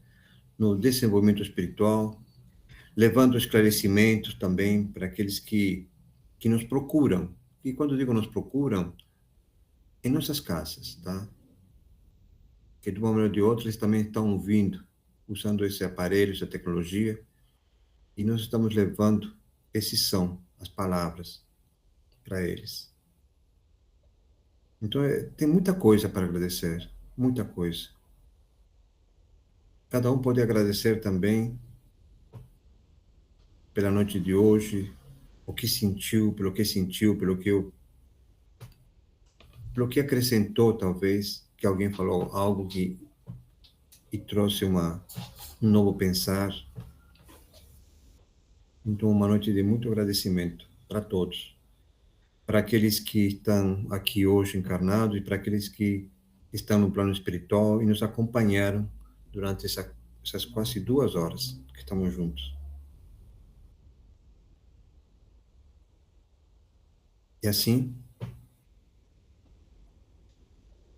no desenvolvimento espiritual, levando esclarecimentos também para aqueles que nos procuram. E quando digo nos procuram, em nossas casas, tá? Que de uma maneira ou de outra eles também estão ouvindo, usando esse aparelho, essa tecnologia, e nós estamos levando esse som, as palavras, para eles. Então, tem muita coisa para agradecer, muita coisa. Cada um pode agradecer também pela noite de hoje, o que sentiu, pelo que acrescentou, talvez, que alguém falou algo e trouxe um novo pensar. Então, uma noite de muito agradecimento para todos. Para aqueles que estão aqui hoje encarnados e para aqueles que estão no plano espiritual e nos acompanharam durante essas quase 2 horas que estamos juntos. E assim,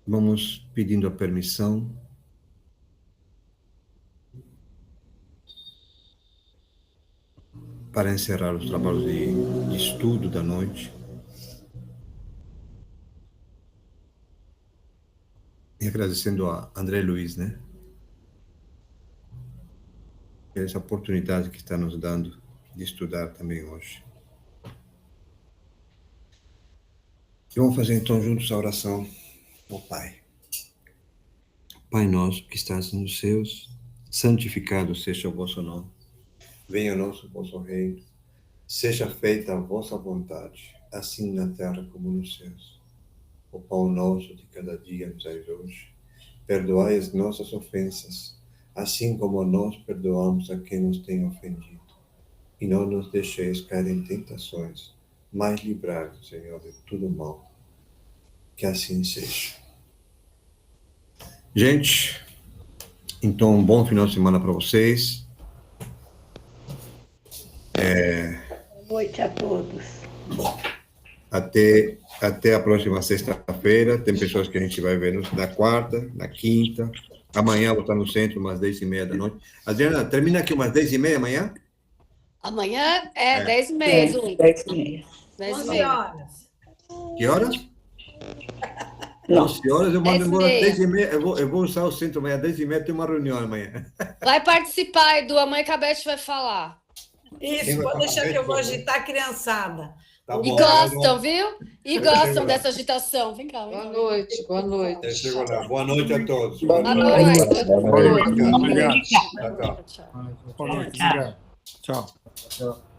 vamos pedindo a permissão para encerrar os trabalhos de estudo da noite. E agradecendo a André Luiz, né? Por essa oportunidade que está nos dando de estudar também hoje. E vamos fazer então juntos a oração ao Pai. Pai nosso que estás nos céus, santificado seja o vosso nome. Venha o nosso vosso reino. Seja feita a vossa vontade, assim na terra como nos céus. O pão nosso de cada dia nos dai hoje. Perdoai as nossas ofensas, assim como nós perdoamos a quem nos tem ofendido. E não nos deixeis cair em tentações, mas livrai-nos, Senhor, de todo mal. Que assim seja. Gente, então um bom final de semana para vocês. Boa noite a todos. Até a próxima sexta-feira. Tem pessoas que a gente vai ver na quarta, na quinta. Amanhã vou estar no centro, umas 10h30 da noite. Adriana, termina aqui umas 10h30 amanhã? Amanhã é 10h30, Zu. 10h30. 11 horas. Que horas? Não. 11 horas, eu mando 10h30. embora 10h30. Eu vou usar o centro amanhã, 10h30, tem uma reunião amanhã. Vai participar, Edu. A mãe Cabete vai falar. Isso, pode deixar que eu vou agitar a criançada. Tá E bom, gostam, viu? E gostam chego lá. dessa agitação. Vem cá. Boa noite, boa noite. Eu chego lá. Boa noite a todos. Boa noite. Boa noite. Tchau, tchau. Tchau. Boa noite, obrigado. Tchau. Tchau.